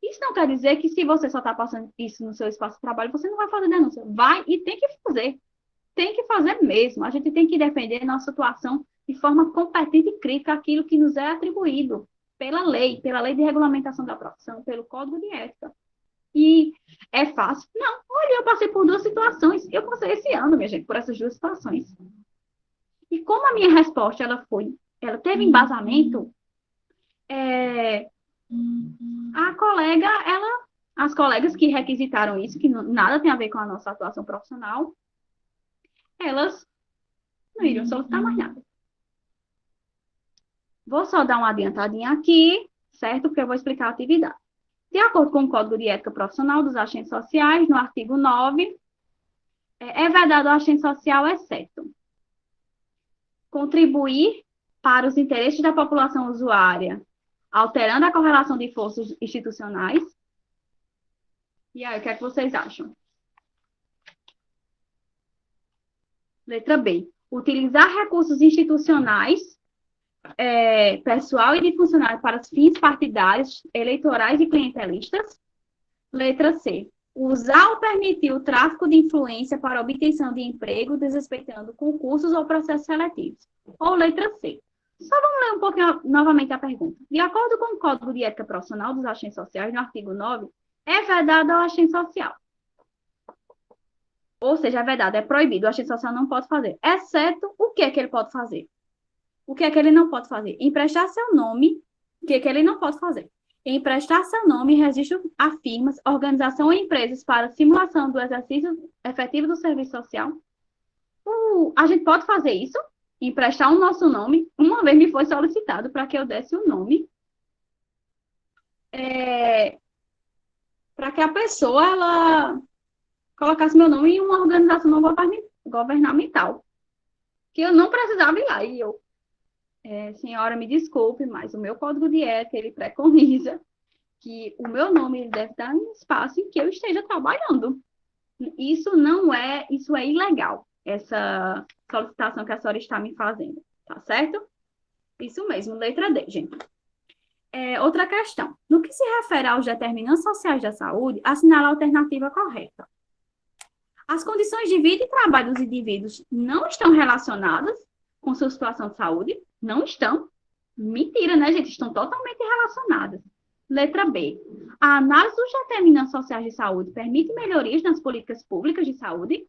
Isso não quer dizer que se você só está passando isso no seu espaço de trabalho, você não vai fazer denúncia. Vai e tem que fazer. Tem que fazer mesmo. A gente tem que defender nossa atuação de forma competente e crítica aquilo que nos é atribuído pela lei de regulamentação da profissão, pelo Código de Ética. E é fácil? Não. Olha, eu passei por 2 situações. Eu passei esse ano, minha gente, por essas 2 situações. E como a minha resposta, ela teve embasamento, as colegas que requisitaram isso, que nada tem a ver com a nossa atuação profissional, elas não iriam solicitar mais nada. Vou só dar uma adiantadinha aqui, certo? Porque eu vou explicar a atividade. De acordo com o Código de Ética Profissional dos Agentes Sociais, no artigo 9, é vedado ao agente social, exceto contribuir para os interesses da população usuária, alterando a correlação de forças institucionais. E aí, o que é que vocês acham? Letra B. Utilizar recursos institucionais, pessoal e de funcionário para os fins partidários, eleitorais e clientelistas. Letra C. Usar ou permitir o tráfico de influência para obtenção de emprego, desrespeitando concursos ou processos seletivos. Ou letra C. Só vamos ler um pouquinho novamente a pergunta. De acordo com o Código de Ética Profissional dos Agentes Sociais, no artigo 9, é vedado ao agente social. Ou seja, é vedado, é proibido. O agente social não pode fazer. Exceto o que é que ele pode fazer? O que é que ele não pode fazer? Emprestar seu nome. O que é que ele não pode fazer? Emprestar seu nome, registro a firmas, organização ou empresas para simulação do exercício efetivo do serviço social. A gente pode fazer isso? Emprestar o nosso nome. Uma vez me foi solicitado para que eu desse o nome. Para que a pessoa, ela colocasse meu nome em uma organização não governamental. Que eu não precisava ir lá. E eu, senhora, me desculpe, mas o meu código de ética, ele preconiza que o meu nome ele deve estar em espaço em que eu esteja trabalhando. Isso é ilegal, essa solicitação que a senhora está me fazendo, tá certo? Isso mesmo, letra D, gente. Outra questão. No que se refere aos determinantes sociais da saúde, assinala a alternativa correta. As condições de vida e trabalho dos indivíduos não estão relacionadas com sua situação de saúde? Não estão. Mentira, né, gente? Estão totalmente relacionadas. Letra B. A análise dos determinantes sociais de saúde permite melhorias nas políticas públicas de saúde?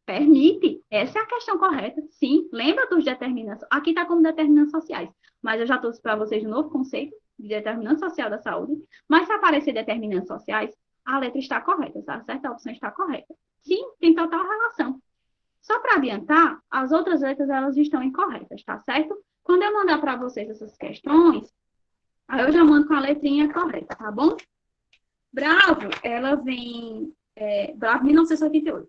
Permite. Essa é a questão correta. Sim. Lembra dos determinantes? Aqui está como determinantes sociais. Mas eu já trouxe para vocês um novo conceito de determinante social da saúde. Mas se aparecer determinantes sociais, a letra está correta, tá certo? A opção está correta. Sim, tem total relação. Só para adiantar, as outras letras, elas estão incorretas, tá certo? Quando eu mandar para vocês essas questões, aí eu já mando com a letrinha correta, tá bom? Bravo, ela vem... Bravo, 1988.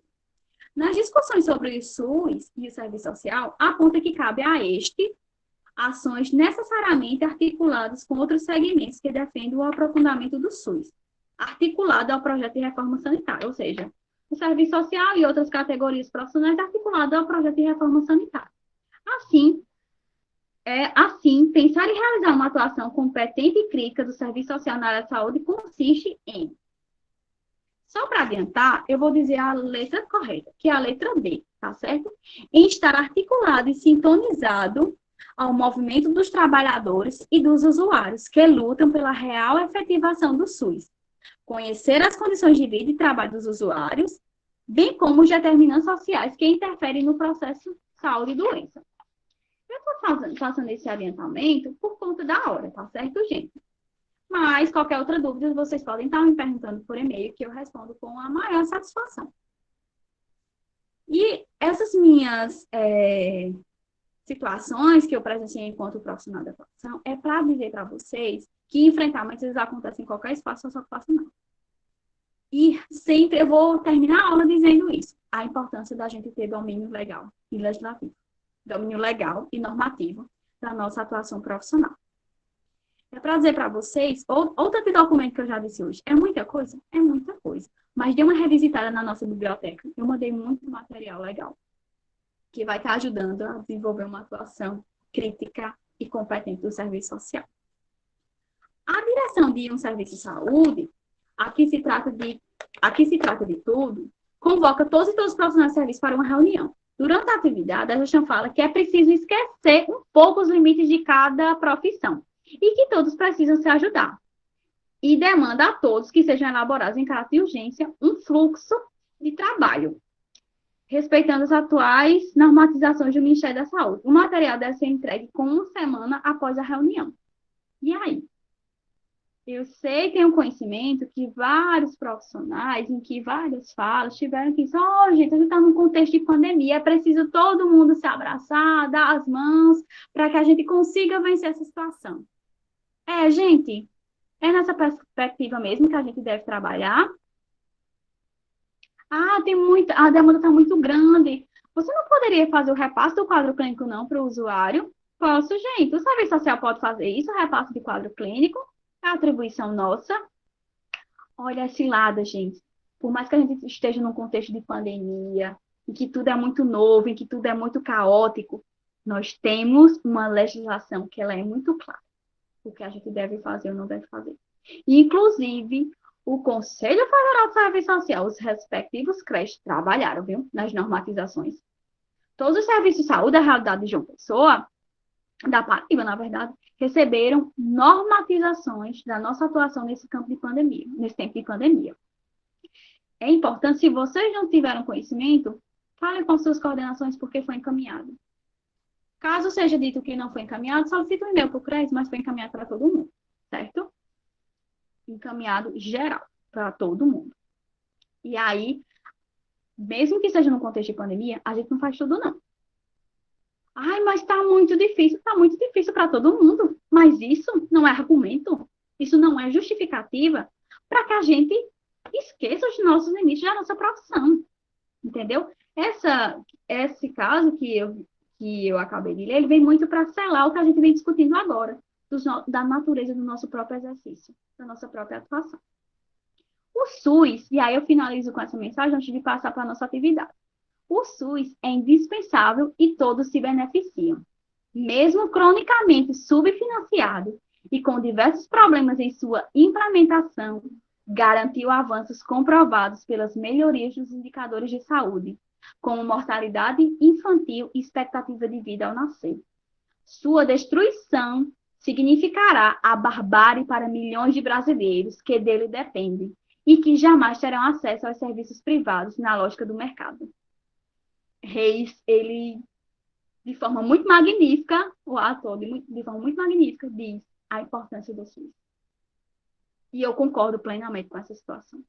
Nas discussões sobre o SUS e o serviço social, aponta que cabe a este ações necessariamente articuladas com outros segmentos que defendem o aprofundamento do SUS, articulado ao projeto de reforma sanitária, ou seja, o serviço social e outras categorias profissionais articuladas ao projeto de reforma sanitária. Assim, pensar em realizar uma atuação competente e crítica do serviço social na área de saúde consiste em... Só para adiantar, eu vou dizer a letra correta, que é a letra B. tá certo? Em estar articulado e sintonizado ao movimento dos trabalhadores e dos usuários que lutam pela real efetivação do SUS. Conhecer as condições de vida e trabalho dos usuários, bem como os determinantes sociais que interferem no processo de saúde e doença. Eu estou passando esse adiantamento por conta da hora, tá certo, gente? Mas qualquer outra dúvida, vocês podem estar me perguntando por e-mail, que eu respondo com a maior satisfação. E essas minhas situações que eu presenciei enquanto profissional da atuação é para dizer para vocês que enfrentamentos acontecem em qualquer espaço ocupacional. E sempre eu vou terminar a aula dizendo isso, a importância da gente ter domínio legal e legislativo, domínio legal e normativo da nossa atuação profissional. É para dizer para vocês, outro documento que eu já disse hoje, é muita coisa? É muita coisa. Mas dê uma revisitada na nossa biblioteca. Eu mandei muito material legal, que vai estar ajudando a desenvolver uma atuação crítica e competente do serviço social. A direção de um serviço de saúde, aqui se trata de tudo, convoca todos os profissionais de serviço para uma reunião. Durante a atividade, a gestão fala que é preciso esquecer um pouco os limites de cada profissão e que todos precisam se ajudar. E demanda a todos que sejam elaborados em caráter de urgência um fluxo de trabalho, respeitando as atuais normatizações do Ministério da Saúde. O material deve ser entregue com uma semana após a reunião. E aí? Eu sei, tenho conhecimento que vários profissionais, em que várias falas, tiveram que dizer, gente, a gente está num contexto de pandemia, é preciso todo mundo se abraçar, dar as mãos, para que a gente consiga vencer essa situação. Gente, é nessa perspectiva mesmo que a gente deve trabalhar. A demanda está muito grande. Você não poderia fazer o repasse do quadro clínico, não, para o usuário? Posso, gente. O serviço social pode fazer isso, o repasse de quadro clínico. É atribuição nossa. Olha a cilada, gente. Por mais que a gente esteja num contexto de pandemia, em que tudo é muito novo, em que tudo é muito caótico, nós temos uma legislação que ela é muito clara. O que a gente deve fazer ou não deve fazer. Inclusive, o Conselho Federal de Serviço Social, os respectivos CRES, trabalharam, viu, nas normatizações. Todos os serviços de saúde da realidade de João Pessoa, da Paraíba, na verdade, receberam normatizações da nossa atuação nesse tempo de pandemia. É importante, se vocês não tiveram conhecimento, falem com suas coordenações porque foi encaminhado. Caso seja dito que não foi encaminhado, solicite um e-mail para o CRES, mas foi encaminhado para todo mundo, certo? Encaminhado geral, para todo mundo. E aí, mesmo que seja no contexto de pandemia, a gente não faz tudo, não. Mas está muito difícil. Está muito difícil para todo mundo. Mas isso não é argumento, isso não é justificativa para que a gente esqueça os nossos limites da nossa profissão. Entendeu? Esse caso que eu acabei de ler, ele vem muito para selar o que a gente vem discutindo agora, da natureza do nosso próprio exercício, da nossa própria atuação. O SUS, e aí eu finalizo com essa mensagem antes de passar para a nossa atividade. O SUS é indispensável e todos se beneficiam. Mesmo cronicamente subfinanciado e com diversos problemas em sua implementação, garantiu avanços comprovados pelas melhorias dos indicadores de saúde, como mortalidade infantil e expectativa de vida ao nascer. Sua destruição significará a barbárie para milhões de brasileiros que dele dependem e que jamais terão acesso aos serviços privados na lógica do mercado. Reis, ele, de forma muito magnífica, o ator, de forma muito magnífica, diz a importância do SUS. E eu concordo plenamente com essa situação.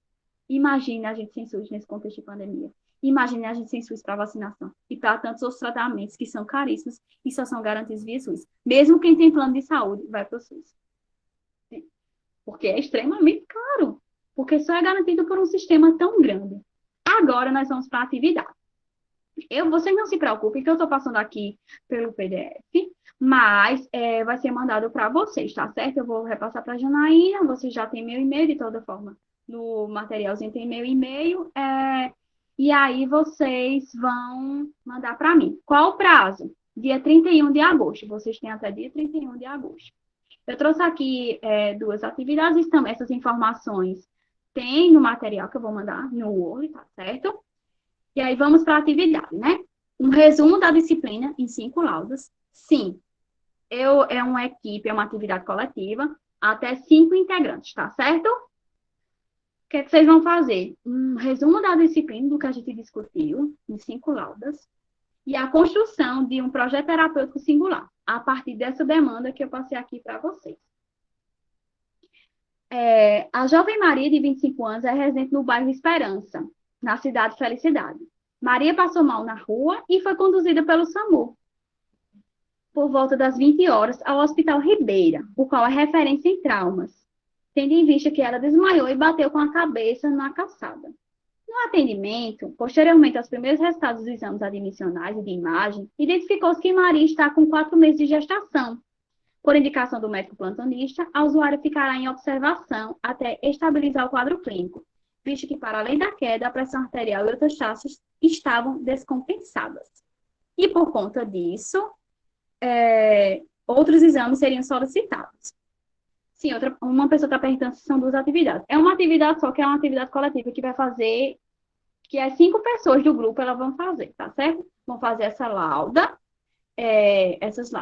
Imagine a gente sem SUS nesse contexto de pandemia. Imagine a gente sem SUS para vacinação e para tantos outros tratamentos que são caríssimos e só são garantidos via SUS. Mesmo quem tem plano de saúde vai para o SUS. Porque é extremamente caro. Porque só é garantido por um sistema tão grande. Agora nós vamos para a atividade. Vocês não se preocupem que eu estou passando aqui pelo PDF, mas vai ser mandado para vocês, tá certo? Eu vou repassar para a Janaína, vocês já têm meu e-mail de toda forma. No materialzinho tem meu e-mail, e aí vocês vão mandar para mim. Qual o prazo? Dia 31 de agosto. Vocês têm até dia 31 de agosto. Eu trouxe aqui 2 atividades, também essas informações tem no material que eu vou mandar no Word, tá certo? E aí vamos para a atividade, né? Um resumo da disciplina em 5 laudas. Sim, é uma equipe, é uma atividade coletiva, até 5 integrantes, tá certo? O que é que vocês vão fazer? Um resumo da disciplina do que a gente discutiu, em 5 laudas, e a construção de um projeto terapêutico singular, a partir dessa demanda que eu passei aqui para vocês. A jovem Maria, de 25 anos, é residente no bairro Esperança, na cidade de Felicidade. Maria passou mal na rua e foi conduzida pelo SAMU, por volta das 20 horas, ao Hospital Ribeira, o qual é referência em traumas, tendo em vista que ela desmaiou e bateu com a cabeça na calçada. No atendimento, posteriormente aos primeiros resultados dos exames admissionais e de imagem, identificou-se que Maria está com 4 meses de gestação. Por indicação do médico plantonista, a usuária ficará em observação até estabilizar o quadro clínico, visto que, para além da queda, a pressão arterial e outras taxas estavam descompensadas. E, por conta disso, outros exames seriam solicitados. Sim, uma pessoa está perguntando se são 2 atividades. É uma atividade só, que é uma atividade coletiva que vai fazer, que as 5 pessoas do grupo elas vão fazer, tá certo? Vão fazer essa lauda,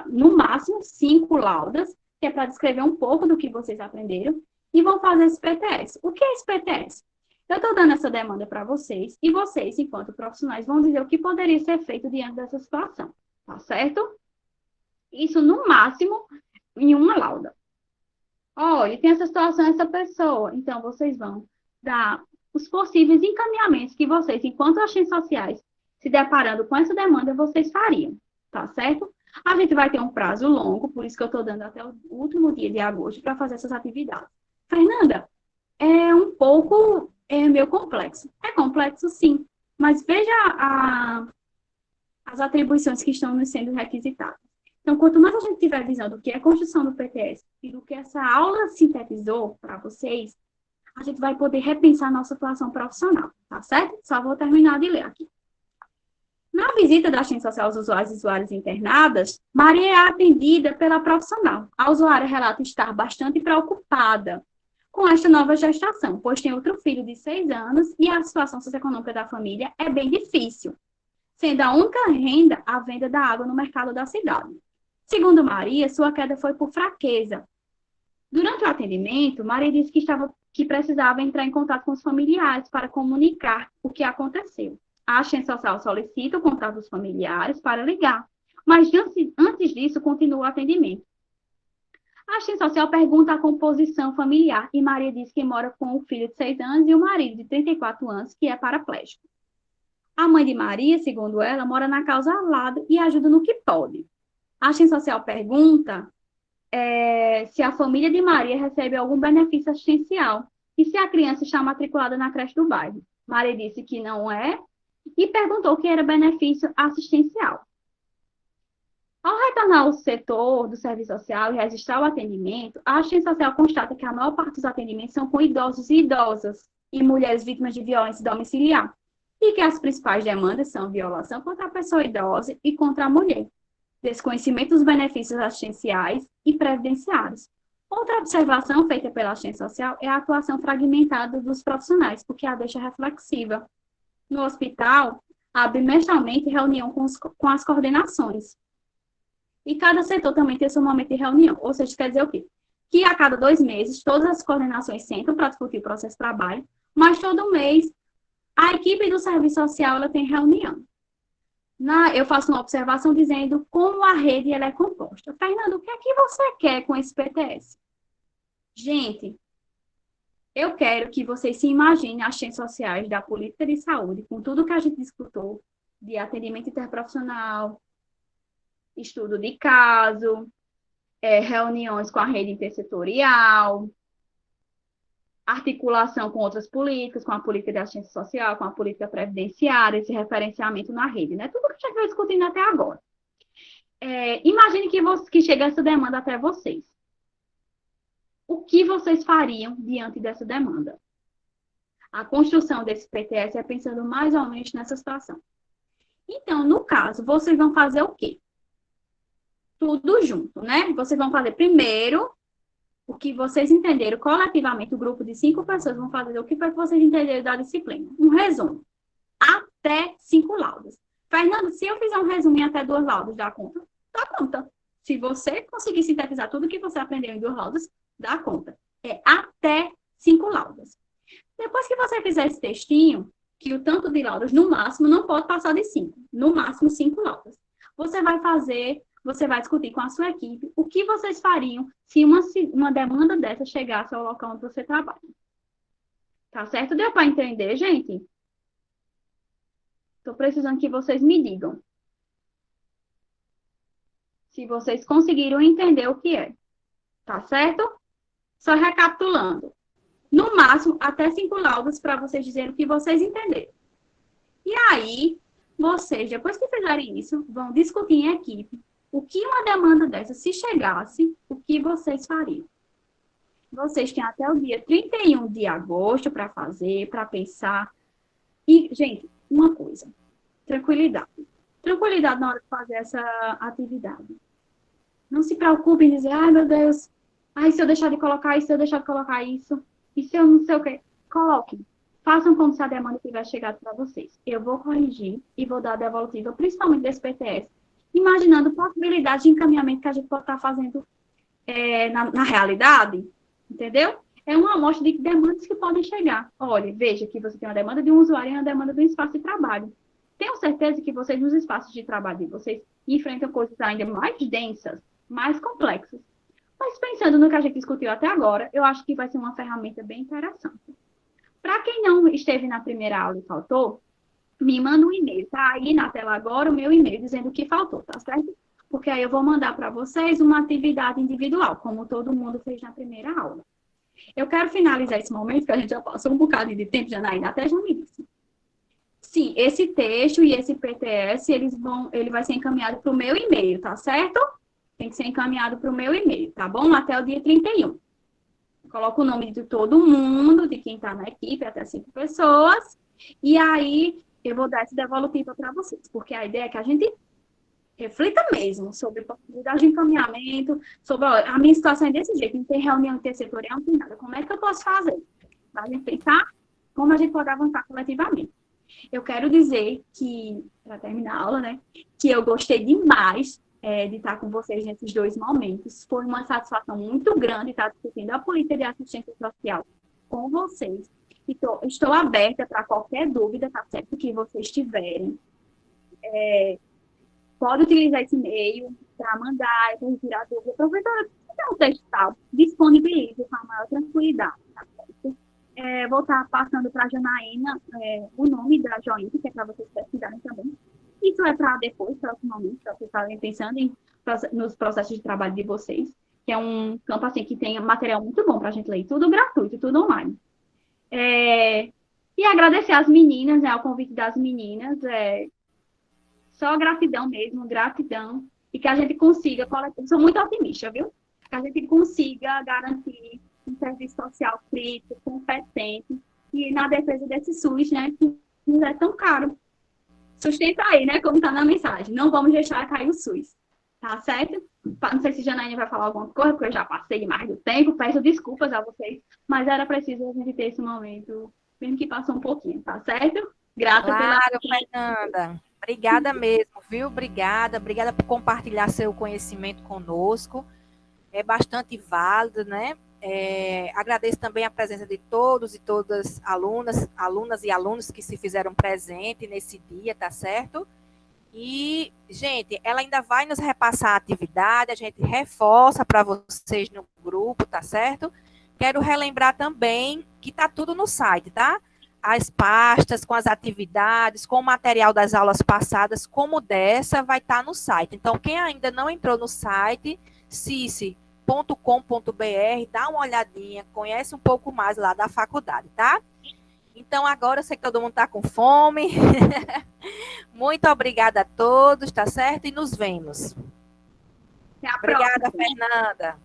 no máximo 5 laudas, que é para descrever um pouco do que vocês aprenderam, e vão fazer esse PTS. O que é esse PTS? Eu estou dando essa demanda para vocês, e vocês, enquanto profissionais, vão dizer o que poderia ser feito diante dessa situação, tá certo? Isso, no máximo, em uma lauda. Olha, tem essa situação, essa pessoa. Então, vocês vão dar os possíveis encaminhamentos que vocês, enquanto agentes sociais, se deparando com essa demanda, vocês fariam, tá certo? A gente vai ter um prazo longo, por isso que eu estou dando até o último dia de agosto para fazer essas atividades. Fernanda, é um pouco meio complexo. É complexo, sim, mas veja as atribuições que estão nos sendo requisitadas. Então, quanto mais a gente tiver visão do que é a construção do PTS e do que essa aula sintetizou para vocês, a gente vai poder repensar a nossa atuação profissional, tá certo? Só vou terminar de ler aqui. Na visita da assistente social aos usuários e usuárias internadas, Maria é atendida pela profissional. A usuária relata estar bastante preocupada com esta nova gestação, pois tem outro filho de 6 anos e a situação socioeconômica da família é bem difícil, sendo a única renda a venda da água no mercado da cidade. Segundo Maria, sua queda foi por fraqueza. Durante o atendimento, Maria disse que precisava entrar em contato com os familiares para comunicar o que aconteceu. A assistente social solicita o contato dos familiares para ligar, mas antes disso, continua o atendimento. A assistente social pergunta a composição familiar e Maria diz que mora com o filho de 6 anos e o marido de 34 anos, que é paraplégico. A mãe de Maria, segundo ela, mora na casa ao lado e ajuda no que pode. A assistente social pergunta se a família de Maria recebe algum benefício assistencial e se a criança está matriculada na creche do bairro. Maria disse que não é e perguntou o que era benefício assistencial. Ao retornar ao setor do serviço social e registrar o atendimento, a assistente social constata que a maior parte dos atendimentos são com idosos e idosas e mulheres vítimas de violência domiciliar, e que as principais demandas são violação contra a pessoa idosa e contra a mulher, desconhecimento dos benefícios assistenciais e previdenciários. Outra observação feita pela assistente social é a atuação fragmentada dos profissionais, o que a deixa reflexiva. No hospital, abre mensalmente reunião com as coordenações. E cada setor também tem seu momento de reunião. Ou seja, quer dizer o quê? Que a cada 2 meses, todas as coordenações sentam para discutir o processo de trabalho, mas todo mês, a equipe do serviço social ela tem reunião. Eu faço uma observação dizendo como a rede ela é composta. Fernando, o que é que você quer com esse PTS? Gente, eu quero que vocês se imaginem as ciências sociais da política de saúde, com tudo que a gente discutiu, de atendimento interprofissional, estudo de caso, reuniões com a rede intersetorial, articulação com outras políticas, com a política de assistência social, com a política previdenciária, esse referenciamento na rede, né? Tudo que a gente vai discutindo até agora. Imagine que chega essa demanda até vocês. O que vocês fariam diante dessa demanda? A construção desse PTS é pensando mais ou menos nessa situação. Então, no caso, vocês vão fazer o quê? Tudo junto, né? Vocês vão fazer primeiro o que vocês entenderam coletivamente, o grupo de 5 pessoas vão fazer o que foi que vocês entenderam da disciplina. Um resumo. até 5 laudas. Fernando, se eu fizer um resumo em até 2 laudas, dá conta? Dá conta. Se você conseguir sintetizar tudo que você aprendeu em 2 laudas, dá conta. É até 5 laudas. Depois que você fizer esse textinho, que o tanto de laudas, no máximo, não pode passar de 5. No máximo, 5 laudas. Você vai discutir com a sua equipe o que vocês fariam se uma demanda dessa chegasse ao local onde você trabalha. Tá certo? Deu para entender, gente? Estou precisando que vocês me digam se vocês conseguiram entender o que é. Tá certo? Só recapitulando. No máximo, até 5 laudas para vocês dizerem o que vocês entenderam. E aí, vocês, depois que fizerem isso, vão discutir em equipe o que uma demanda dessa, se chegasse, o que vocês fariam. Vocês têm até o dia 31 de agosto para fazer, para pensar. E, gente, uma coisa, tranquilidade. Tranquilidade na hora de fazer essa atividade. Não se preocupem em dizer, ai meu Deus, ai se eu deixar de colocar isso, se eu deixar de colocar isso, e se eu não sei o quê. Coloquem. Façam como se a demanda tivesse chegado para vocês. Eu vou corrigir e vou dar a devolutiva, principalmente desse PTS, imaginando possibilidades de encaminhamento que a gente pode estar fazendo na realidade, entendeu? É uma amostra de demandas que podem chegar. Olha, veja que você tem uma demanda de um usuário e uma demanda de um espaço de trabalho. Tenho certeza que vocês, nos espaços de trabalho de vocês, enfrentam coisas ainda mais densas, mais complexas. Mas pensando no que a gente discutiu até agora, eu acho que vai ser uma ferramenta bem interessante. Para quem não esteve na primeira aula e faltou, me manda um e-mail. Tá aí na tela agora o meu e-mail dizendo o que faltou, tá certo? Porque aí eu vou mandar para vocês uma atividade individual, como todo mundo fez na primeira aula. Eu quero finalizar esse momento, que a gente já passou um bocado de tempo, Janaína, até já me disse. Sim, esse texto e esse PTS, ele vai ser encaminhado para o meu e-mail, tá certo? Tem que ser encaminhado para o meu e-mail, tá bom? Até o dia 31. Coloco o nome de todo mundo, de quem está na equipe, até 5 pessoas. E aí, eu vou dar essa devolutiva para vocês. Porque a ideia é que a gente reflita mesmo sobre possibilidade de encaminhamento, sobre a minha situação é desse jeito, não tem reunião intersetorial, não tem nada. Como é que eu posso fazer? Para a gente pensar como a gente pode avançar coletivamente. Eu quero dizer que, para terminar a aula, né, que eu gostei demais de estar com vocês nesses 2 momentos. Foi uma satisfação muito grande estar discutindo a política de assistência social com vocês. Estou aberta para qualquer dúvida, tá certo? Que vocês tiverem. Pode utilizar esse e-mail para mandar, para retirar dúvida. Professora, se tem um texto tal, disponibilize com a maior tranquilidade, tá certo? Vou estar passando para a Janaína o nome da Joinha, que é para vocês pesquisarem também. Isso é para depois, próximamente, para vocês estarem pensando nos processos de trabalho de vocês, que é um campo assim que tem material muito bom para a gente ler, tudo gratuito, tudo online. E agradecer às meninas, ao convite das meninas, só gratidão mesmo, gratidão, e que a gente consiga, sou muito otimista, viu? Que a gente consiga garantir um serviço social crítico, competente, e na defesa desse SUS, né, que não é tão caro. Sustenta aí, né, como está na mensagem. Não vamos deixar cair o SUS, tá certo? Não sei se Janaína vai falar alguma coisa, porque eu já passei demais do tempo, peço desculpas a vocês, mas era preciso a gente ter esse momento, mesmo que passou um pouquinho, tá certo? Grata claro, Fernanda. Obrigada mesmo, viu? Obrigada por compartilhar seu conhecimento conosco. É bastante válido, né? Agradeço também a presença de todos e todas alunas e alunos que se fizeram presente nesse dia, tá certo? E, gente, ela ainda vai nos repassar a atividade, a gente reforça para vocês no grupo, tá certo? Quero relembrar também que tá tudo no site, tá? As pastas com as atividades, com o material das aulas passadas, como dessa, vai estar no site. Então, quem ainda não entrou no site, cice.com.br, dá uma olhadinha, conhece um pouco mais lá da faculdade, tá? Então, agora eu sei que todo mundo está com fome. Muito obrigada a todos, tá certo? E nos vemos. Até a Obrigada, próxima. Fernanda.